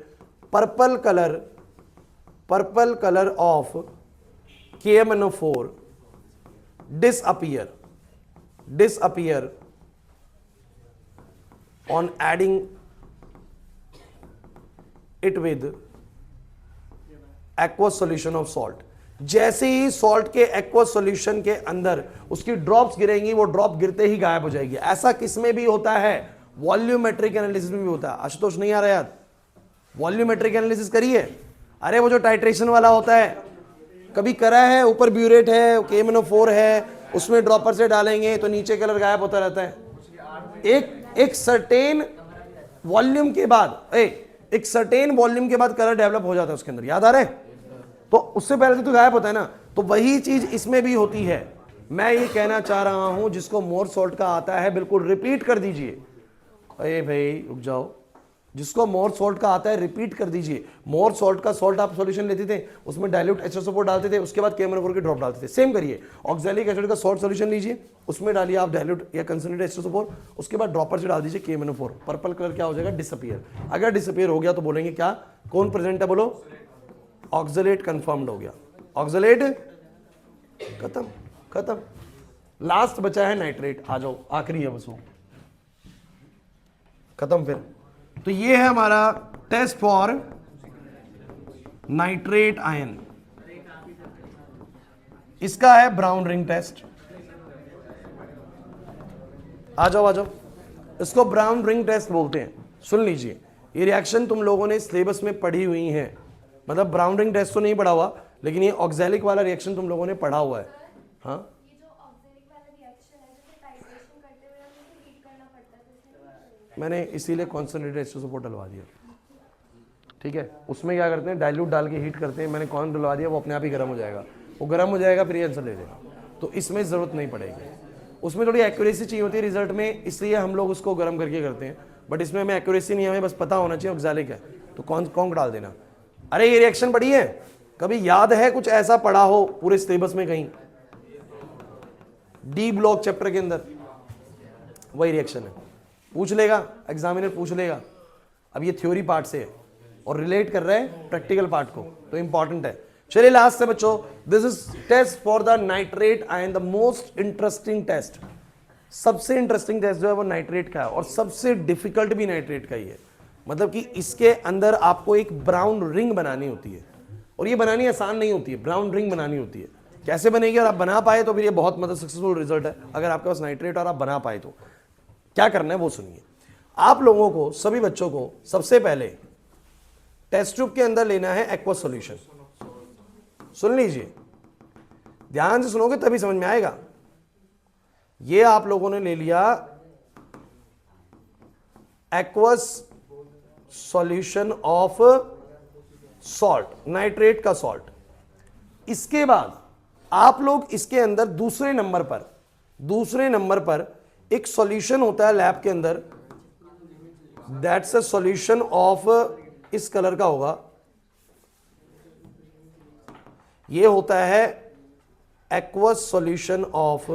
purple colour of KMnO4 disappear on adding it with aqueous solution of salt। जैसे ही सॉल्ट के एक्वस सॉल्यूशन के अंदर उसकी ड्रॉप्स गिरेंगी, वो ड्रॉप गिरते ही गायब हो जाएगी। ऐसा किसमें भी होता है, वॉल्यूमेट्रिक एनालिसिस में भी होता है। आशुतोष नहीं आ रहा याद, वॉल्यूमेट्रिक एनालिसिस करिए। अरे वो जो टाइट्रेशन वाला होता है, कभी करा है, ऊपर ब्यूरेट है, KMnO4 है, उसमें ड्रॉपर से डालेंगे तो नीचे कलर गायब होता रहता है। एक सर्टेन वॉल्यूम के बाद कलर डेवलप हो जाता है उसके अंदर, याद आ रहा है? तो उससे पहले तो गायब होता है ना। तो वही चीज इसमें भी होती है। मैं ये कहना चाह रहा हूं, जिसको मोर सॉल्ट का आता है बिल्कुल रिपीट कर दीजिए। अरे भाई रुक जाओ, जिसको मोर सॉल्ट का आता है रिपीट कर दीजिए। मोर सॉल्ट का सॉल्ट आप सॉल्यूशन लेते थे, उसमें डाइल्यूट H2SO4 डालते थे, उसके बाद KMnO4 की ड्रॉप डालते थे। सेम करिए, ऑक्सैलिक एसिड का सॉल्ट सॉल्यूशन लीजिए, उसमें डालिए आप डाइल्यूट या कंसंट्रेटेड H2SO4, उसके बाद ड्रॉपर से डाल दीजिए KMnO4। पर्पल कलर क्या हो जाएगा? डिसअपीयर। अगर डिसअपीयर हो गया तो बोलेंगे क्या? कौन प्रेजेंट है? बोलो, ऑक्सलेट कंफर्म्ड हो गया। ऑक्सलेट खत्म, खत्म। लास्ट बचा है नाइट्रेट। आ जाओ, आखिरी है बस वो, खत्म। फिर तो ये है हमारा टेस्ट फॉर नाइट्रेट आयन। इसका है ब्राउन रिंग टेस्ट। आ जाओ, आ जाओ। इसको ब्राउन रिंग टेस्ट बोलते हैं। सुन लीजिए, ये रिएक्शन तुम लोगों ने सिलेबस में पढ़ी हुई है, मतलब ब्राउन रिंग टेस्ट तो नहीं पढ़ा हुआ, लेकिन ये ऑक्सैलिक वाला रिएक्शन तुम लोगों ने पढ़ा हुआ है। हाँ, मैंने इसीलिए कॉन्सनट्रेटेड H2SO4 डलवा दिया। ठीक है, उसमें क्या करते हैं? डाइल्यूट डाल के हीट करते हैं। मैंने कौन डलवा दिया? वो अपने आप ही गर्म हो जाएगा। वो गर्म हो जाएगा, फिर ये आंसर ले लेगा। तो इसमें ज़रूरत नहीं पड़ेगी। उसमें थोड़ी एक्यूरेसी चाहिए होती है रिजल्ट में, इसलिए हम लोग उसको गर्म करके करते हैं। बट इसमें हमें एक्यूरेसी नहीं है, हमें बस पता होना चाहिए ऑक्सैलिक है तो कौन डाल देना। अरे ये रिएक्शन पढ़ी है? कभी याद है कुछ ऐसा पढ़ा हो पूरे सिलेबस में कहीं? डी ब्लॉक चैप्टर के अंदर वही रिएक्शन है। पूछ लेगा एग्जामिनर, पूछ लेगा। अब ये थ्योरी पार्ट से है और रिलेट कर रहा है प्रैक्टिकल पार्ट को, तो इंपॉर्टेंट है। चलिए लास्ट से बच्चों, this is test for the nitrate ion, the most interesting test. सबसे इंटरेस्टिंग टेस्ट जो है वो नाइट्रेट का है, और सबसे डिफिकल्ट भी नाइट्रेट का ही है। मतलब कि इसके अंदर आपको एक ब्राउन रिंग बनानी होती है, और ये बनानी आसान नहीं होती है, ब्राउन रिंग बनानी होती है। कैसे बनेगी? और आप बना पाए तो फिर ये बहुत मतलब सक्सेसफुल रिजल्ट है। अगर आपके पास नाइट्रेट और आप बना पाए तो क्या करना है वो सुनिए। आप लोगों को, सभी बच्चों को, सबसे पहले टेस्ट ट्यूब के अंदर लेना है एक्वस सॉल्यूशन। सुन लीजिए, ध्यान से सुनोगे तभी समझ में आएगा। ये आप लोगों ने ले लिया aqueous solution of salt, nitrate का सॉल्ट। इसके बाद आप लोग इसके अंदर दूसरे नंबर पर एक सॉल्यूशन होता है लैब के अंदर, दैट्स अ सॉल्यूशन ऑफ, इस कलर का होगा, ये होता है aqueous solution of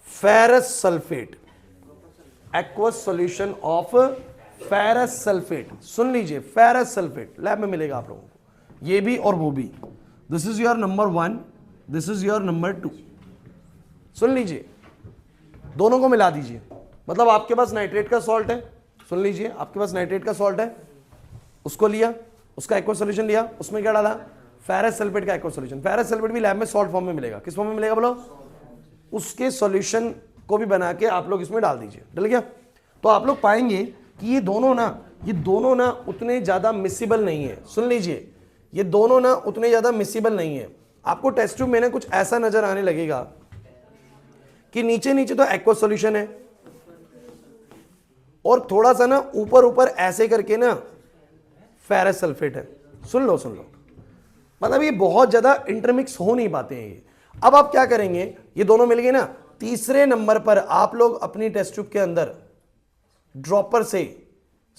ferrous sulphate. Aqueous solution of ferrous sulphate. सुन लीजिए, फेरस सल्फेट लैब में मिलेगा आप लोगों को, ये भी और वो भी। This is your number 1, this is your number 2। सुन लीजिए, दोनों को मिला दीजिए। मतलब आपके पास नाइट्रेट का सॉल्ट है, सुन लीजिए, आपके पास नाइट्रेट का सॉल्ट है, उसको लिया, उसका एक्वस सॉल्यूशन लिया, उसमें क्या डाला? फेरस सल्फेट का एक्वस सॉल्यूशन। फेरस सल्फेट भी लैब में सॉल्ट फॉर्म में मिलेगा। किस फॉर्म में मिलेगा बोलो? उसके सॉल्यूशन को भी बना के आप लोग इसमें डाल दीजिए। डल गया? तो आप लोग पाएंगे कि ये दोनों ना उतने ज्यादा मिसिबल नहीं है। सुन लीजिए, ये दोनों ना उतने ज्यादा मिसिबल नहीं है। आपको टेस्ट ट्यूब में ना कुछ ऐसा नजर आने लगेगा कि नीचे तो एक्वस सॉल्यूशन है, और थोड़ा सा ना ऊपर ऐसे करके ना फेरस सल्फेट है। सुन लो, मतलब ये बहुत ज्यादा इंटरमिक्स हो नहीं पाते हैं ये। अब आप क्या करेंगे? ये दोनों मिल गए ना, तीसरे नंबर पर आप लोग अपनी टेस्ट ट्यूब के अंदर ड्रॉपर से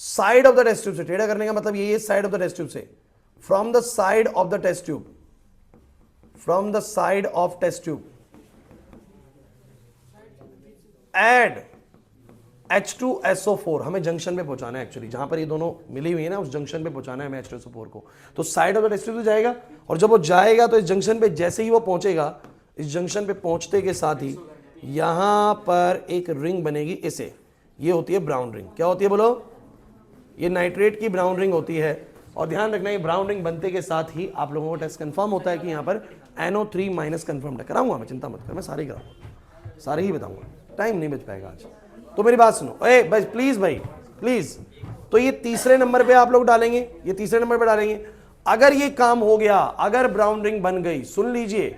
side of the test tube से, टेढ़ा करने का मतलब ये side of the test tube से, from the side of the test tube, from the side of test tube add H2SO4। हमें जंक्शन पे पहुंचाना है, एक्चुअली जहां पर ये दोनों मिली हुई है ना, उस जंक्शन पे पहुंचाना है हमें H2SO4 को। तो side of the test tube से जाएगा, और जब वो जाएगा तो इस जंक्शन पे जैसे ही वो पहुंचेगा, इस जंक्शन पे पहुंचते के साथ ही यहां पर एक रिंग बनेगी इसे, ये होती है ब्राउन रिंग। क्या होती है बोलो? ये नाइट्रेट की ब्राउन रिंग होती है। और ध्यान रखना, ये ब्राउन रिंग बनते के साथ ही आप लोगों को टेस्ट कंफर्म होता है कि यहाँ पर NO3- कंफर्म है। कराऊंगा मैं, चिंता मत कर, मैं सारे कराऊंगा, सारे ही बताऊंगा, टाइम नहीं बच पाएगा आज। तो मेरी बात सुनो, ए भाई प्लीज। तो ये तीसरे नंबर पे आप लोग डालेंगे, ये तीसरे नंबर पे डालेंगे। अगर ये काम हो गया, अगर ब्राउन रिंग बन गई, सुन लीजिए,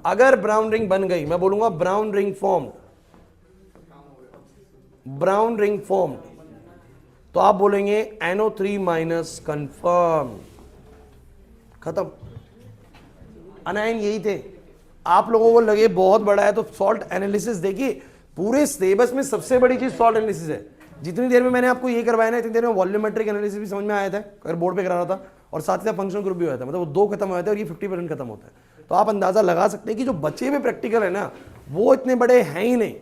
अगर ब्राउन रिंग बन गई, मैं बोलूंगा ब्राउन रिंग फॉर्म, तो आप बोलेंगे NO3- कंफर्म। खत्म। अनायन यही थे। आप लोगों को लगे बहुत बड़ा है तो सॉल्ट एनालिसिस, देखिए पूरे सिलेबस में सबसे बड़ी चीज सॉल्ट एनालिसिस है। जितनी देर में मैंने आपको ये करवाया ना, इतनी देर में वॉल्यूमेट्रिक एनालिसिस भी समझ में आया था अगर बोर्ड पे करा रहा था, और साथ ही साथ फंक्शनल ग्रुप भी होता है, मतलब वो 2 खत्म हो जाते हैं और ये 50% खत्म होता है। तो आप अंदाजा लगा सकते हैं कि जो बचे हुए प्रैक्टिकल है ना वो इतने बड़े हैं ही नहीं।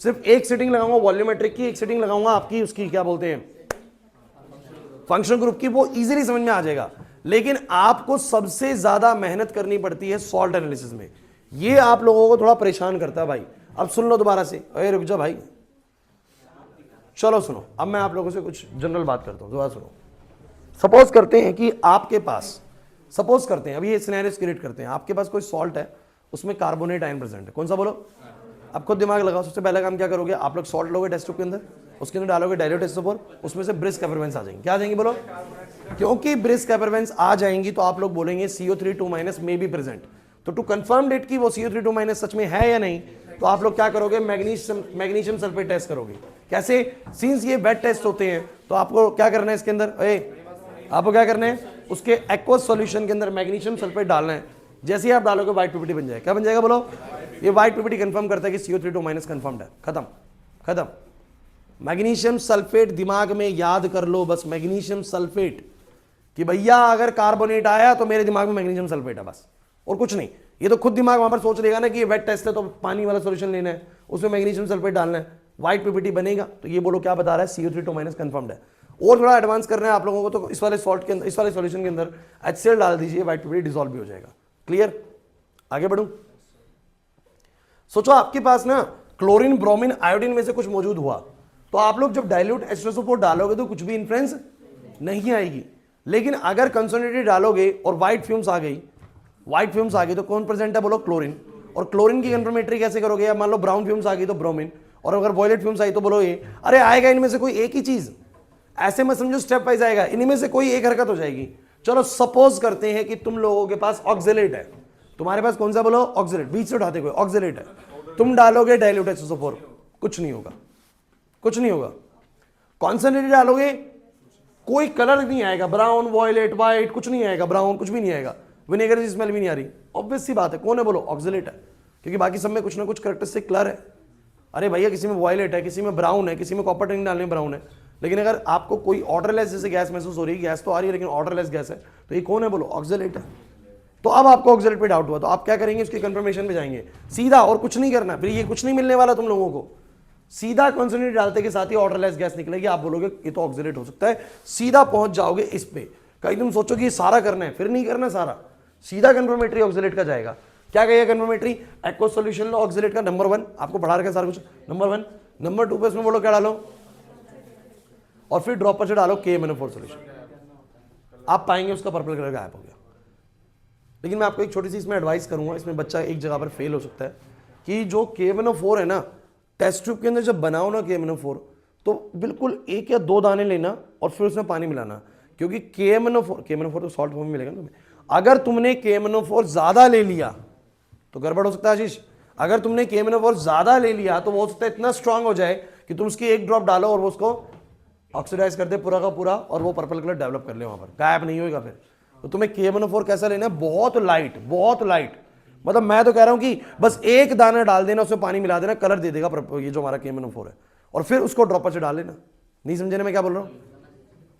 सिर्फ एक सेटिंग लगाऊंगा वॉल्यूमेट्रिक की, एक सेटिंग लगाऊंगा आपकी उसकी क्या बोलते हैं फंक्शनल ग्रुप की, वो इजीली समझ में आ जाएगा। लेकिन आपको सबसे ज्यादा मेहनत करनी पड़ती है सॉल्ट एनालिसिस में, ये आप लोगों को थोड़ा परेशान करता है भाई। अब सुन लो दोबारा से, अरे रुक जा भाई, चलो सुनो, अब मैं आप लोगों से कुछ जनरल बात करता हूं, दोबारा सुनो। सपोज करते हैं कि आपके पास, सपोज करते हैं अभी ये सिनेरियो क्रिएट करते हैं, आपके पास कोई सॉल्ट है उसमें कार्बोनेट आयन प्रेजेंट है, कौन सा बोलो, अब खुद दिमाग लगाओ। सबसे पहला काम क्या करोगे, आप लोग सॉल्ट लोगे टेस्ट ट्यूब के अंदर, उसके अंदर डालोगे डाइल्यूट H2O4, उसमें से ब्रिस्क एफरवेंस आ जाएंगे, क्या आ जाएंगे बोलो, क्योंकि ब्रिस्क एफरवेंस आ जाएंगी तो आप लोग बोलेंगे CO3 2- मे बी प्रेजेंट। तो टू कंफर्म डेट की वो CO3 सच में है या नहीं, तो आप लोग क्या करोगे, मैग्नीशियम सल्फेट टेस्ट करोगे। कैसे, सिंस ये वेट टेस्ट होते हैं तो आपको क्या करना है इसके अंदर, आपको क्या करना है, उसके एक्वस सॉल्यूशन के अंदर मैग्नीशियम सल्फेट डालना है। जैसे ही आप डालोगे व्हाइट पीपीटी बन जाएगा, क्या बन जाएगा बोलो, ये व्हाइट पीपीटी कंफर्म करता है कि CO3 कंफर्म्ड है, खत्म खत्म। मैग्नीशियम सल्फेट दिमाग में याद कर लो बस, मैग्नीशियम सल्फेट, कि भैया अगर कार्बोनेट आया तो मेरे दिमाग में मैग्नीशियम सल्फेट है बस, और कुछ नहीं। ये तो खुद दिमाग वहां पर सोच लेगा ना कि ये वेट टेस्ट है तो पानी वाला सॉल्यूशन लेना है, उसमें मैग्नीशियम सल्फेट डालना है, व्हाइट पीपीटी बनेगा। तो ये बोलो क्या बता रहा है, CO3 कंफर्म्ड है। और थोड़ा एडवांस करना है आप लोगों को तो इस वाले सॉल्ट के अंदर, इस वाले सॉल्यूशन के अंदर HCl डाल दीजिए, व्हाइट पीपीटी डिसॉल्व भी हो जाएगा। क्लियर, आगे बढ़ूं। सोचो आपके पास ना क्लोरीन, ब्रोमीन, आयोडीन में से कुछ मौजूद हुआ, तो आप लोग जब डाइल्यूट H2SO4 डालोगे तो कुछ भी इन्फ्लुएंस नहीं आएगी। लेकिन अगर कंसंट्रेटेड डालोगे और व्हाइट फ्यूम्स आ गई, व्हाइट फ्यूम्स आ गई तो कौन प्रेजेंट है बोलो, क्लोरीन। और क्लोरीन की कंफर्मेटरी कैसे करोगे, या मान लो ब्राउन फ्यूम्स आ गई तो ब्रोमीन, और अगर वॉयलेट फ्यूम्स आई तो बोलो ये। अरे आएगा इनमें से कोई एक ही चीज, ऐसे में समझो स्टेप वाइज आएगा, इनमें से कोई एक हरकत हो जाएगी। चलो सपोज करते हैं कि तुम लोगों के पास ऑक्जेलेट है, तुम्हारे पास कौन सा बोलो, ऑक्जेलेट, बीच से उठाते कोई, ऑक्जेलेट है, तुम डालोगे डाइल्यूट H2SO4, कुछ नहीं होगा, कुछ नहीं होगा। कॉन्सनट्रेटेड डालोगे कोई कलर नहीं आएगा, ब्राउन, वॉयलेट, व्हाइट, कुछ नहीं आएगा, ब्राउन कुछ भी नहीं आएगा, विनेगर की स्मेल भी नहीं आ रही। ऑब्वियस सी बात है, कौन है बोलो, ऑक्जेलेट है, क्योंकि बाकी सब में कुछ ना कुछ कैरेक्टरिस्टिक कलर है। अरे भैया किसी में वॉयलेट है, किसी में ब्राउन है, किसी में कॉपर टिन डालने ब्राउन है। लेकिन अगर आपको कोई ऑर्डरलेस जैसे गैस महसूस हो रही है, गैस तो आ रही है लेकिन ऑर्डरलेस गैस है, तो ये कौन है बोलो, ऑक्जेलेट है। तो अब आपको ऑक्जेलेट पे डाउट हुआ तो आप क्या करेंगे, उसकी कंफर्मेशन पे जाएंगे सीधा, और कुछ नहीं करना। फिर ये कुछ नहीं मिलने वाला तुम लोगों को, सीधा कॉन्सोनेट डालते के साथ ही ऑर्डरलेस गैस निकलेगी, आप बोलोगे ये तो ऑक्जेलेट हो सकता है, सीधा पहुंच जाओगे इस पे। कहीं तुम सोचोगे ये सारा करना है, फिर नहीं करना सारा, सीधा कंफर्मेटरी ऑक्जेलेट का जाएगा। क्या कहेगा कंफर्मेटरी, एक्वस सॉल्यूशन लो ऑक्जेलेट का, नंबर 1 आपको पढ़ा रखा सारा कुछ, नंबर 1। नंबर 2 पे इसमें बोलो क्या डालो, और फिर ड्रॉपर से डालो KMnO4 सॉल्यूशन, आप पाएंगे उसका पर्पल कलर गायब हो गया। लेकिन मैं आपको एक छोटी सी इसमें एडवाइस करूंगा, इसमें बच्चा एक जगह पर फेल हो सकता है, कि जो KMnO4 है ना, टेस्ट ट्यूब के अंदर जब बनाओ ना KMnO4, तो बिल्कुल 1 या 2 दाने लेना और फिर उसमें पानी मिलाना, क्योंकि KMnO4 तो सॉल्ट फॉर्म में मिलेगा ना तुम्हें। अगर तुमने KMnO4 ज्यादा ले लिया तो गड़बड़ हो सकता है आशीष। अगर तुमने KMnO4 ज्यादा ले लिया तो वो हो सकता है इतना स्ट्रांग हो जाए कि तुम उसकी 1 ड्रॉप डालो और वो उसको ऑक्सीडाइज कर दे पूरा का पूरा, और वो पर्पल कलर डेवलप कर ले, वहां पर गायब नहीं होगा। फिर तो तुम्हें KMnO4 कैसा लेना है, बहुत लाइट, बहुत लाइट। मतलब मैं तो कह रहा हूं कि बस 1 दाना डाल देना, उसमें पानी मिला देना, कलर दे देगा ये जो हमारा KMnO4 है, और फिर उसको ड्रॉपर से डाल लेना। नहीं समझे ना मैं क्या बोल रहा हूं।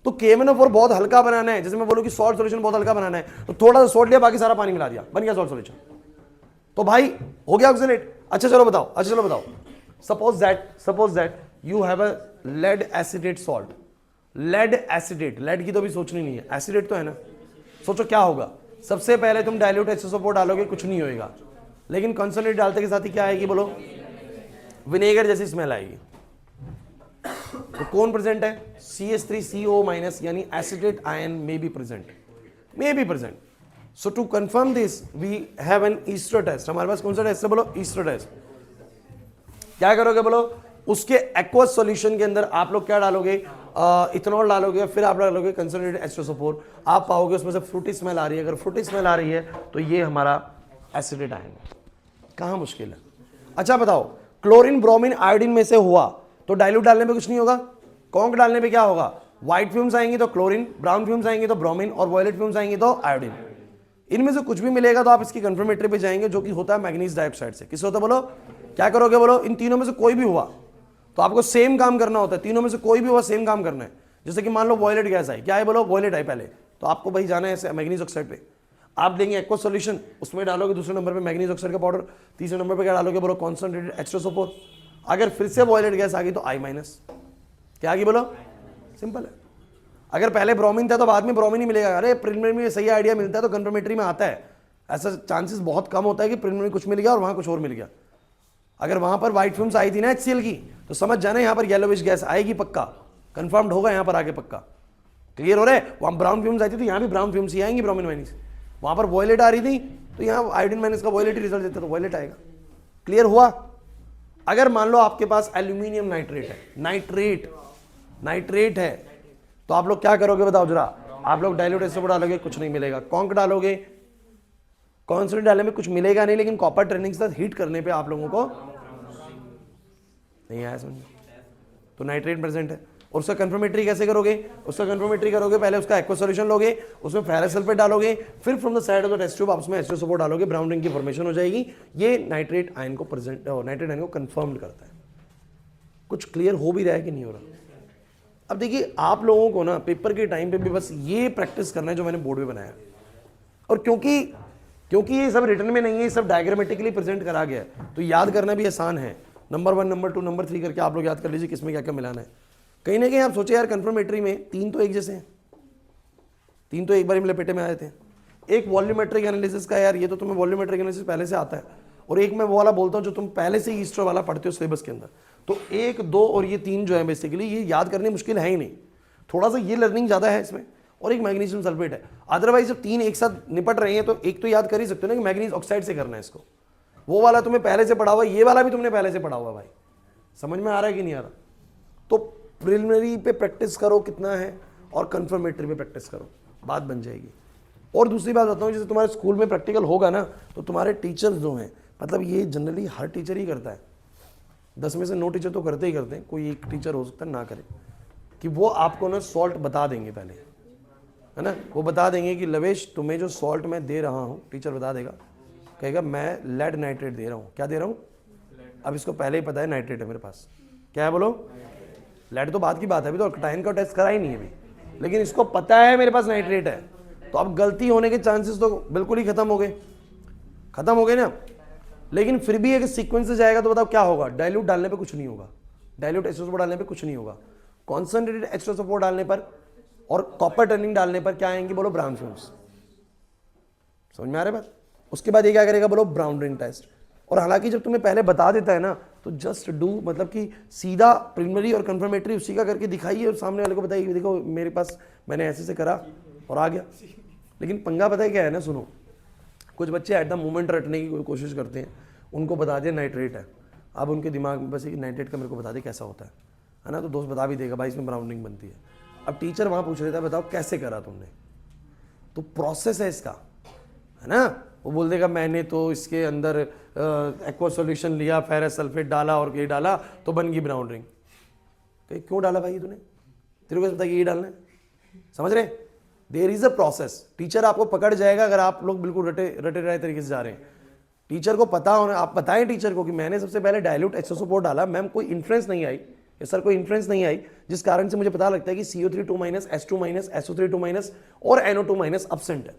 तो KMnO4 बहुत हल्का बनाना है, जैसे मैं बोलूं कि सॉल्ट सॉल्यूशन बहुत हल्का बनाना है, तो थोड़ा सा सॉल्ट लिया, बाकी सारा पानी मिला दिया, बन गया सॉल्ट सॉल्यूशन, तो भाई हो गया ऑक्सीनेट। अच्छा चलो बताओ, suppose that you have a lead acetate salt, lead acetate, lead की तो भी सोचनी नहीं है, एसिडेट तो है ना। सोचो क्या होगा, सबसे पहले तुम डाइल्यूट H2SO4 डालोगे, कुछ नहीं होएगा, लेकिन कॉन्सोनेट डालते के साथ ही क्या आएगी बोलो, विनेगर जैसी स्मेल आएगी। तो कौन प्रेजेंट है, CH3CO- यानी acetate ion may be present. So to confirm this we have an ester test. हमारे पास कौन सा टेस्ट है बोलो, ईस्टर टेस्ट। क्या करोगे बोलो, उसके एक्वस सॉल्यूशन के अंदर आप लोग क्या डालोगे, इथेनॉल डालोगे, फिर आप डालोगे कंसंट्रेटेड H2SO4, आप पाओगे उसमें से फ्रूटी स्मेल आ रही है। अगर फ्रूटी स्मेल आ रही है तो ये हमारा एसिडेट आयन है। कहाँ मुश्किल है। अच्छा बताओ, क्लोरीन, ब्रोमीन, आयोडीन में से हुआ तो डाइल्यूट डालने पे कुछ नहीं होगा, कॉन्क डालने पे क्या होगा, व्हाइट फ्यूम्स आएंगी तो क्लोरीन, ब्राउन फ्यूम्स आएंगे तो ब्रोमीन, और वॉयलेट फ्यूम्स आएंगे तो आयोडीन। इनमें से कुछ भी मिलेगा तो आप इसकी कंफर्मेटरी पे जाएंगे, जो कि होता है मैग्नीज डाइऑक्साइड से। किससे होता है बोलो, क्या करोगे बोलो, इन तीनों में से कोई भी हुआ तो आपको सेम काम करना होता है, तीनों में से कोई भी हुआ सेम काम करना है। जैसे कि मान लो वॉयलेट गैस आई, क्या है बोलो, वॉयलेट आई पहले, तो आपको भाई जाना है ऐसे मैग्नीज ऑक्साइड पे, आप देंगे एक्वा सॉल्यूशन, उसमें डालोगे दूसरे नंबर पे मैग्नीज ऑक्साइड का पाउडर, तीसरे नंबर पे क्या डालोगे बोलो, कॉन्सनट्रेटेड H2SO4। अगर फिर से वॉयलेट गैस आ गई तो I-, क्या आ गई बोलो, सिंपल है। अगर पहले ब्रोमीन था तो बाद में ब्रोमीन ही मिलेगा, अरे प्रिलिमिनरी में सही आइडिया मिलता है तो कंफर्मेटरी में आता है, ऐसा चांसेस बहुत कम होता है कि प्रिलिमिनरी कुछ मिल गया और वहां कुछ और मिल गया। अगर वहां पर व्हाइट फिल्म्स आई थी ना HCl की, तो समझ जाना यहाँ पर येलोविश गैस आएगी पक्का, कंफर्म्ड होगा यहाँ पर आगे पक्का, क्लियर हो रहा है। वहां ब्राउन फिल्म्स आई थी तो यहाँ भी ब्राउन फिल्म्स ही आएंगी, ब्रोमीन माइनस। वहां पर वॉयलेट आ रही थी तो यहाँ आयोडीन माइनस का वॉयलेट ही रिजल्ट देता, तो वॉयलेट आएगा, क्लियर हुआ। अगर मान लो आपके पास एल्यूमिनियम नाइट्रेट है, नाइट्रेट है, तो आप लोग क्या करोगे बताओ जरा, आप लोग डाइल्यूट एसिड डालोगे, कुछ नहीं मिलेगा, कॉन्क डालोगे, कॉन्सेंट्रेट डालने में कुछ मिलेगा नहीं, लेकिन कॉपर ट्रेनिंग के साथ हीट करने पे आप लोगों को नहीं आया समझ, तो नाइट्रेट प्रेजेंट है। और उसका कंफर्मेटरी कैसे करोगे, उसका कंफर्मेटरी करोगे, पहले उसका एक्वा सॉल्यूशन लोगे, उसमें फेरस सल्फेट डालोगे, फिर from the side of the test tube आप उसमें H2SO4 डालोगे, ब्राउन रिंग की फॉर्मेशन हो जाएगी। ये नाइट्रेट आयन को प्रेजेंट, नाइट्रेट आयन को कंफर्म्ड करता है। कुछ क्लियर हो भी रहा है कि नहीं हो रहा। अब देखिए आप लोगों को ना पेपर के टाइम पे भी बस ये प्रैक्टिस करना है जो मैंने बोर्ड पे बनाया, और क्योंकि ये सब रिटर्न में नहीं है, ये सब डायग्रामेटिकली प्रेजेंट करा गया है, तो याद करना भी आसान है। नंबर 1, नंबर 2, नंबर 3 करके आप लोग याद कर लीजिए किसमें क्या क्या मिलाना है। कहीं ना कहीं आप सोचे यार कंफर्मेटरी में 3 तो एक जैसे हैं, 3 तो एक बार में लपेटे में आए थे। एक वॉल्यूमेट्रिक एनालिसिस का, यार ये तो तुम्हें वॉल्यूमेट्रिक एनालिसिस पहले से आता है, और एक मैं वो वाला बोलता हूँ जो तुम पहले से ही हिस्ट्री वाला पढ़ते हो सिलेबस के अंदर। तो 1, 2 और ये 3 जो है बेसिकली ये याद करने मुश्किल है ही नहीं, थोड़ा सा ये लर्निंग ज़्यादा है इसमें, और एक मैग्नीशियम सल्फेट है। अदरवाइज जब 3 एक साथ निपट रहे हैं तो एक तो याद कर ही सकते हो ना कि मैग्नीज ऑक्साइड से करना है इसको, वो वाला तुम्हें पहले से पढ़ा हुआ, ये वाला भी तुमने पहले से पढ़ा हुआ। भाई समझ में आ रहा है कि नहीं आ रहा। तो प्रिलिमिनरी पे प्रैक्टिस करो कितना है, और कंफर्मेटरी पे प्रैक्टिस करो, बात बन जाएगी। और दूसरी बात बताऊँ, जैसे तुम्हारे स्कूल में प्रैक्टिकल होगा ना, तो तुम्हारे टीचर्स जो हैं, मतलब ये जनरली हर टीचर ही करता है, 10 में से 9 टीचर तो करते ही करते हैं, कोई एक टीचर हो सकता है ना करे, कि वो आपको ना सॉल्ट बता देंगे पहले, है ना, वो बता देंगे कि लवेश तुम्हें जो सॉल्ट मैं दे रहा हूँ, टीचर बता देगा, कहेगा मैं लेड नाइट्रेट दे रहा हूँ। क्या दे रहा हूँ, अब इसको पहले ही पता है नाइट्रेट है मेरे पास, क्या है बोलो, लेड तो बात की बात है, अभी तो कटायन का टेस्ट करा ही नहीं है अभी, लेकिन इसको पता है मेरे पास नाइट्रेट है, तो अब गलती होने के चांसेस तो बिल्कुल ही खत्म हो गए ना। लेकिन फिर भी अगर सीक्वेंस से जाएगा तो बताओ क्या होगा, डाइल्यूट डालने पे कुछ नहीं होगा, डाइल्यूट H2SO4 डालने पे कुछ नहीं होगा, कॉन्सनट्रेटेड H2SO4 डालने पर और कॉपर टर्निंग डालने पर क्या आएंगे बोलो, ब्राउन फिल्म्स। समझ में आ रहा है बात। उसके बाद ये क्या करेगा बोलो, ब्राउन रिंग टेस्ट। और हालांकि जब तुम्हें पहले बता देता है ना, तो जस्ट डू, मतलब कि सीधा प्रिलिमिनरी और कंफर्मेटरी उसी का करके दिखाइए और सामने वाले को बताइए देखो मेरे पास मैंने ऐसे से करा और आ गया। लेकिन पंगा पता है क्या है ना, सुनो, कुछ बच्चे एट द मोमेंट रटने की कोशिश करते हैं, उनको बता दिया नाइट्रेट है, अब उनके दिमाग में बस एक नाइट्रेट का मेरे को बता दे कैसा होता है ना, तो दोस्त बता भी देगा भाई इसमें ब्राउन रिंग बनती है। अब टीचर वहाँ पूछ लेता है बताओ कैसे करा तुमने, तो प्रोसेस है इसका, है ना। वो बोल देगा मैंने तो इसके अंदर एक्वा सॉल्यूशन लिया, फेरस सल्फेट डाला और ये डाला तो बन गई ब्राउन रिंग। तो क्यों डाला भाई तूने, तेरे को पता ये डालना है, समझ रहे। There is a process, teacher आपको पकड़ जाएगा अगर आप लोग बिल्कुल रटे रहे तरीके से जा रहे हैं। टीचर को पता होना, आप बताएं टीचर को कि मैंने सबसे पहले डाइल्यूट H2SO4 डाला, मैम कोई इन्फ्लुएंस नहीं आई, या सर कोई इन्फ्लुएंस नहीं आई, जिस कारण से मुझे पता लगता है कि CO3 2- H2- SO3 2- और NO2- एब्सेंट है।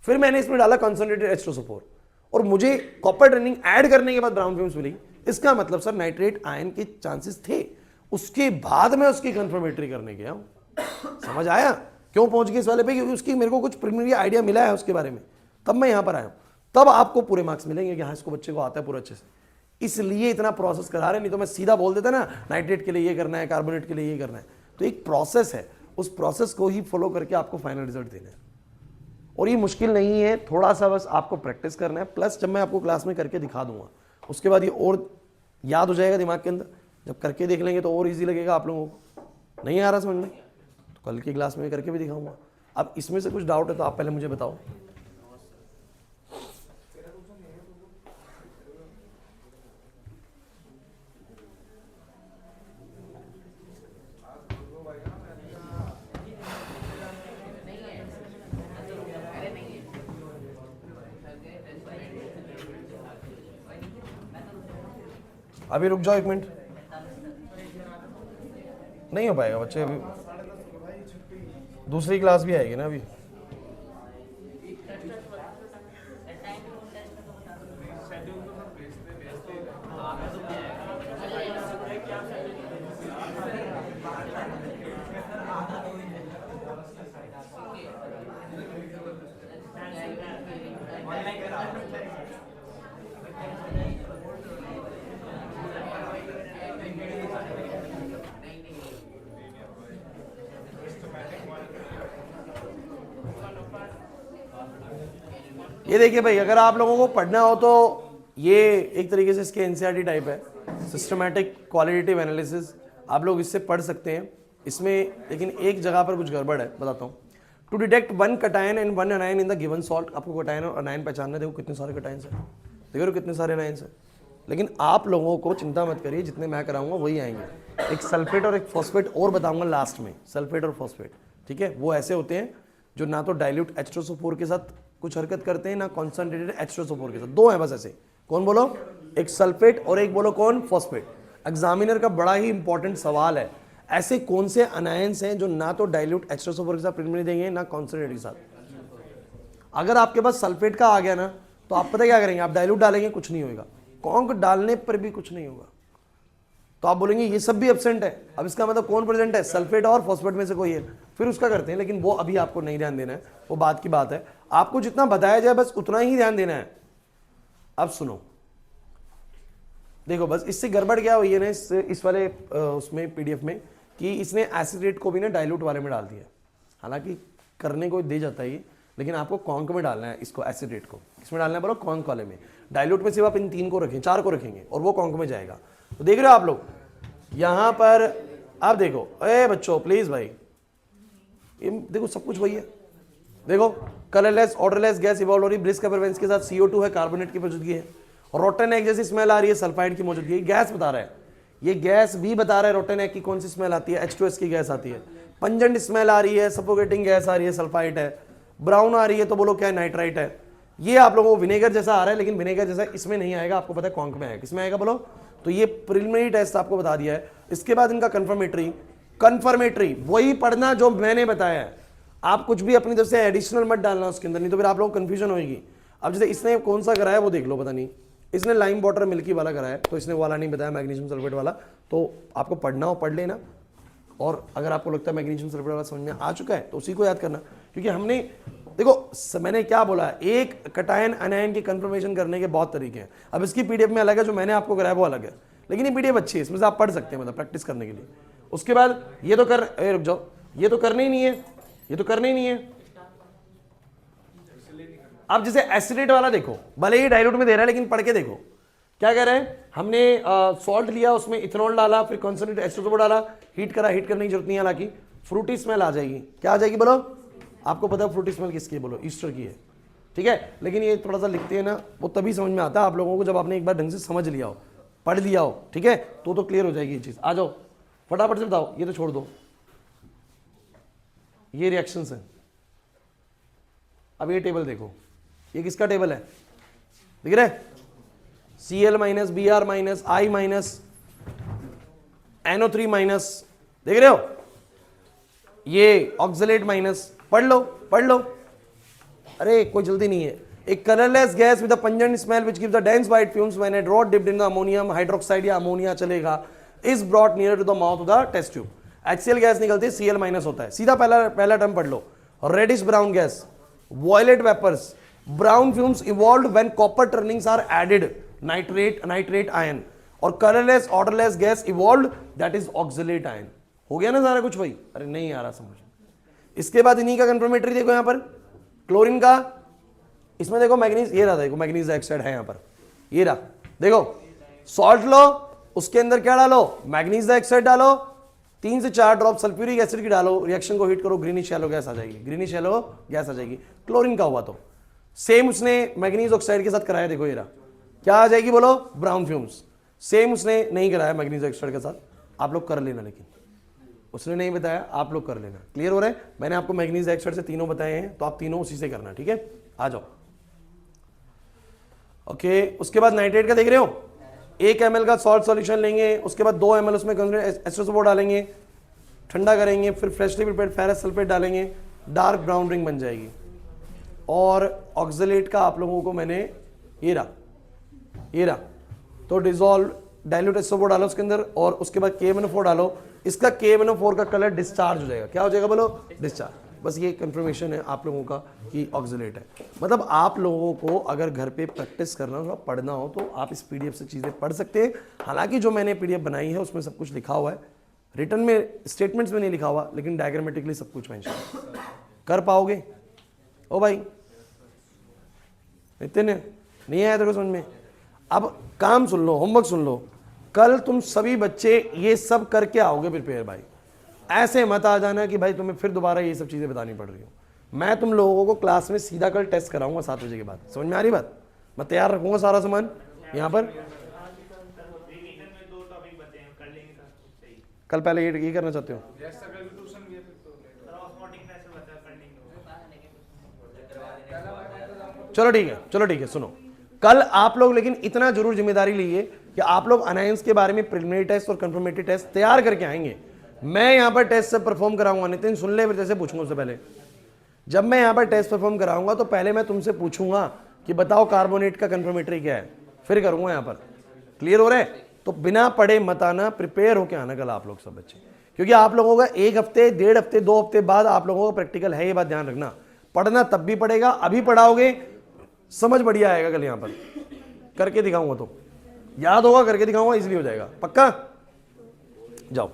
फिर मैंने इसमें डाला कॉन्सनट्रेटेड H2SO4 और मुझे कॉपर ट्रेनिंग ऐड करने के बाद ब्राउन फिल्म्स मिली, इसका मतलब सर नाइट्रेट आयन के चांसेस थे। उसके बाद मैं उसकी कंफर्मेटरी करने गया हूं। समझ आया क्यों पहुंच गए इस वाले पे, क्योंकि उसकी मेरे को कुछ प्रिलिमिनरी आइडिया मिला है उसके बारे में, तब मैं यहां पर आया हूं। तब आपको पूरे मार्क्स मिलेंगे कि हाँ इसको बच्चे को आता है पूरा अच्छे से, इसलिए इतना प्रोसेस करा रहे, नहीं तो मैं सीधा बोल देता ना नाइट्रेट के लिए ये करना है, कार्बोनेट के लिए ये करना है। तो एक प्रोसेस है, उस प्रोसेस को ही फॉलो करके आपको फाइनल रिजल्ट देना है। और ये मुश्किल नहीं है, थोड़ा सा बस आपको प्रैक्टिस करना है, प्लस जब मैं आपको क्लास में करके दिखा दूंगा उसके बाद ये और याद हो जाएगा दिमाग के अंदर। जब करके देख लेंगे तो और इजी लगेगा आप लोगों को। नहीं आ रहा समझ में तो कल की क्लास में करके भी दिखाऊंगा। अब इसमें से कुछ डाउट है तो आप पहले मुझे बताओ। अभी रुक जाओ 1 मिनट। नहीं हो पाएगा बच्चे, अभी दूसरी क्लास भी आएगी ना अभी। ये देखिए भाई, अगर आप लोगों को पढ़ना हो तो ये एक तरीके से इसके एनसीईआरटी टाइप है, सिस्टमैटिक क्वालिटेटिव एनालिसिस, आप लोग इससे पढ़ सकते हैं इसमें। लेकिन एक जगह पर कुछ गड़बड़ है, बताता हूँ। To detect one cation and one anion in the given salt, आपको कटायन और अनायन पहचानना है। देखो कितने सारे कटायंस हैं, देखो कितने सारे अनायंस हैं। लेकिन आप लोगों को चिंता मत करिए, जितने मैं कराऊंगा वही आएंगे। एक सल्फेट और एक फॉस्फेट और बताऊंगा लास्ट में, सल्फेट और फॉस्फेट, ठीक है। वो ऐसे होते हैं जो ना तो डाइल्यूट H2SO4 के साथ कुछ हरकत करते हैं, ना कॉन्सेंट्रेटेड H2SO4 के साथ। दो हैं बस ऐसे। कौन बोलो? एक सल्फेट और एक बोलो कौन? फॉस्फेट। एग्जामिनर का बड़ा ही इंपॉर्टेंट सवाल है, ऐसे कौन से अनायंस हैं जो ना तो डाइल्यूट H2SO4 के साथ प्रिलिमिनरी देंगे, ना कॉन्सेंट्रेटेड के साथ। अगर आपके पास सल्फेट का आ गया ना, तो आप पता क्या करेंगे? आप डाइल्यूट डालेंगे, कुछ नहीं होगा। कॉन्क डालने पर भी कुछ नहीं होगा। तो आप बोलेंगे ये सब भी एब्सेंट है, अब इसका मतलब कौन प्रेजेंट है? सल्फेट और फॉस्फेट में से कोई है। फिर उसका करते हैं, लेकिन वो अभी आपको नहीं ध्यान देना है, वो बात की बात है। आपको जितना बताया जाए बस उतना ही ध्यान देना है। अब सुनो, देखो बस इससे गड़बड़ क्या हुई है ना इस वाले उसमें पीडीएफ में, कि इसने एसिड को भी ना डाइल्यूट वाले में डाल दिया। हालांकि करने को दे जाता है ये, लेकिन आपको कॉन्क में डालना है इसको, एसिड को इसमें डालना है, बोलो कॉन्क वाले में। डाइल्यूट में सिर्फ आप इन 3 को रखें, 4 को रखेंगे और वो कॉन्क में जाएगा। तो देख रहे हो आप लोग यहां पर, आप देखो, ए बच्चों प्लीज भाई, देखो सब कुछ वही है। देखो कलरलेस ऑर्डरलेस गैस इवॉल्व हो रही, ब्रिस्क अपेरेंस के साथ CO2 है, कार्बोनेट की मौजूदगी है, रोटन एग जैसी स्मेल आ रही है, सल्फाइड की मौजूदगी। गैस बता रहा है, ये गैस भी बता रहा है रोटन एग की कौन सी स्मेल आती है, H2S की गैस आती है। पंजेंट स्मेल आ रही है, सफोकेटिंग गैस आ रही है, सल्फाइड है। ब्राउन आ रही है तो बोलो क्या है? नाइट्राइट है। ये आप लोगों को विनेगर जैसा आ रहा है, लेकिन विनेगर जैसा इसमें नहीं आएगा, आपको पता है कॉन्क में आएगा। किसमें आएगा बोलो? तो ये प्रिलिमिनरी टेस्ट आपको बता दिया है। इसके बाद इनका कंफर्मेटरी वही पढ़ना जो मैंने बताया है। आप कुछ भी अपनी तरफ से एडिशनल मत डालना उसके अंदर, नहीं तो फिर आप लोगों को कंफ्यूजन होगी। अब जैसे इसने कौन सा कराया वो देख लो, पता नहीं इसने लाइम वाटर मिल्की वाला कराया, तो इसने वाला नहीं बताया, मैग्नीशियम सल्फेट वाला। तो आपको पढ़ना हो पढ़ लेना, और अगर आपको लगता है मैग्नीशियम सल्फेट वाला समझ में आ चुका है तो उसी को याद करना। क्योंकि हमने देखो मैंने क्या बोला, एक कटायन अनायन की कंफर्मेशन करने के बहुत तरीके हैं। अब इसकी पीडीएफ में अलग है, जो मैंने आपको कराया वो अलग है, लेकिन ये पीडीएफ अच्छी है, इसमें से आप पढ़ सकते हैं, मतलब प्रैक्टिस करने के लिए। उसके बाद ये तो रुक जाओ, ये तो करने ही नहीं है, ये तो करने ही नहीं है। अब जैसे एसिडेट वाला देखो, भले ही डाइल्यूट में दे रहा है, लेकिन पढ़ के देखो क्या कह रहे हैं। हमने सॉल्ट लिया, उसमें इथेनॉल डाला, फिर कॉन्सेंट्रेटेड H2SO4 डाला, हीट करा, हीट करने की जरूरत नहीं है। हालांकि फ्रूटी स्मेल आ जाएगी। क्या आ जाएगी बोलो? आपको पता है फ्रूटी स्मेल किसकी है? बोलो ईस्टर की है, ठीक है। लेकिन ये थोड़ा सा लिखते हैं ना, वो तभी समझ में आता है आप लोगों को जब आपने एक बार ढंग से समझ लिया हो, पढ़ लिया हो, ठीक है। तो क्लियर हो जाएगी ये चीज। आ जाओ फटाफट से बताओ, ये तो छोड़ दो, ये रिएक्शंस हैं। अब ये टेबल देखो, ये किसका टेबल है? दिख रहा है? Cl minus Br minus I minus NO3 minus, देख रहे हो? ये ऑक्सलेट माइनस, पढ़ लो पढ़ लो, अरे कोई जल्दी नहीं है। एक colourless gas with a pungent smell which gives the dense white fumes when it rod dipped in the ammonium hydroxide या अमोनिया चलेगा, is brought near to the mouth of the test tube. HCl gas निकलती है, Cl माइनस होता है। सीधा पहला टर्म पढ़ लो, reddish brown gas, violet vapours, brown fumes evolved when copper turnings are added, nitrate ion, और colourless odourless gas evolved, that is oxalate ion. हो गया ना सारा कुछ भाई? अरे नहीं आ रहा समझ। इसके बाद इन्हीं का कंफर्मेटरी देखो, यहां पर क्लोरीन का, इसमें देखो मैग्नीज, ये रहा, देखो मैग्नीज डाइऑक्साइड है यहां पर, ये रहा, देखो सॉल्ट लो, उसके अंदर क्या डालो? मैग्नीज डाइऑक्साइड डालो, 3 से 4 ड्रॉप सल्फ्यूरिक एसिड की डालो, रिएक्शन को हीट करो, ग्रीनिश येलो गैस आ जाएगी, ग्रीनिश येलो गैस आ जाएगी। क्लोरीन का हुआ तो सेम उसने मैग्नीज ऑक्साइड के साथ कराया, देखो ये रहा, क्या आ जाएगी बोलो? Brown fumes. सेम उसने नहीं कराया मैग्नीज ऑक्साइड के साथ, आप लोग कर लेना, लेकिन उसने नहीं बताया, आप लोग कर लेना। क्लियर हो रहा है? मैंने आपको मैग्नीज ऑक्साइड से तीनों बताए हैं, तो आप तीनों उसी से करना, ठीक है। आ जाओ, ओके। उसके बाद नाइट्रेट का देख रहे हो, 1 ml का सॉल्ट सॉल्यूशन लेंगे, उसके बाद 2 ml उसमें H2SO4 डालेंगे, ठंडा करेंगे, फिर फ्रेशली प्रिपेयर्ड फेरस सल्फेट डालेंगे, डार्क ब्राउन रिंग बन जाएगी। और ऑक्सलेट का आप लोगों को मैंने ये रहा तो डिजोल्व डाइल्यूट SO4 डालो उसके अंदर, और उसके बाद KMnO4 डालो। इसका KMnO4 का कलर डिस्चार्ज हो जाएगा। क्या हो जाएगा बोलो? डिस्चार्ज। बस ये कंफर्मेशन है आप लोगों का कि ऑक्सलेट है। मतलब आप लोगों को अगर घर पे प्रैक्टिस करना हो, पढ़ना हो, तो आप इस PDF से चीज़ें पढ़ सकते हैं। हालांकि जो मैंने PDF बनाई है उसमें सब कुछ लिखा हुआ है, रिटर्न में स्टेटमेंट्स में नहीं लिखा हुआ, लेकिन डायग्रामेटिकली सब कुछ मेंशन है। कर पाओगे? ओ भाई नितिन, नहीं आया तेरे को समझ में? अब काम सुन लो, होमवर्क सुन लो। कल तुम सभी बच्चे ये सब करके आओगे प्रिपेयर भाई। ऐसे मत आ जाना कि भाई तुम्हें फिर दोबारा ये सब चीज़ें बतानी पड़ रही हो। मैं तुम लोगों को क्लास में सीधा कल टेस्ट कराऊंगा 7 बजे के बाद। समझ में आ रही बात? मैं तैयार रखूंगा सारा सामान यहाँ पर। कल पहले ये करना चाहते हो? चलो ठीक है, सुनो। कल आप लोग लेकिन इतना जरूर जिम्मेदारी लीजिए कि आप लोग अनायंस के बारे में प्रिलिमिनरी टेस्ट और कंफर्मेटरी टेस्ट तैयार करके आएंगे। मैं यहां पर टेस्ट सब परफॉर्म कराऊंगा। नितिन सुन ले, फिर जैसे पूछूंगा उससे पहले। जब मैं यहां पर टेस्ट परफॉर्म कराऊंगा तो पहले मैं तुमसे पूछूंगा कि बताओ कार्बोनेट का कंफर्मेटरी क्या है, फिर करूंगा यहां पर। क्लियर हो रहा है? तो बिना पढ़े मत आना, प्रिपेयर होकर आना कल आप लोग सब बच्चे, क्योंकि आप लोगों का 1 हफ्ते, 1.5 हफ्ते, 2 हफ्ते बाद आप लोगों का प्रैक्टिकल है। ये बात ध्यान रखना। पढ़ना तब भी पड़ेगा, अभी पढ़ाओगे समझ बढ़िया आएगा। कल यहां पर करके दिखाऊंगा तो याद होगा, करके दिखाऊंगा, इसलिए हो जाएगा। पक्का? जाओ।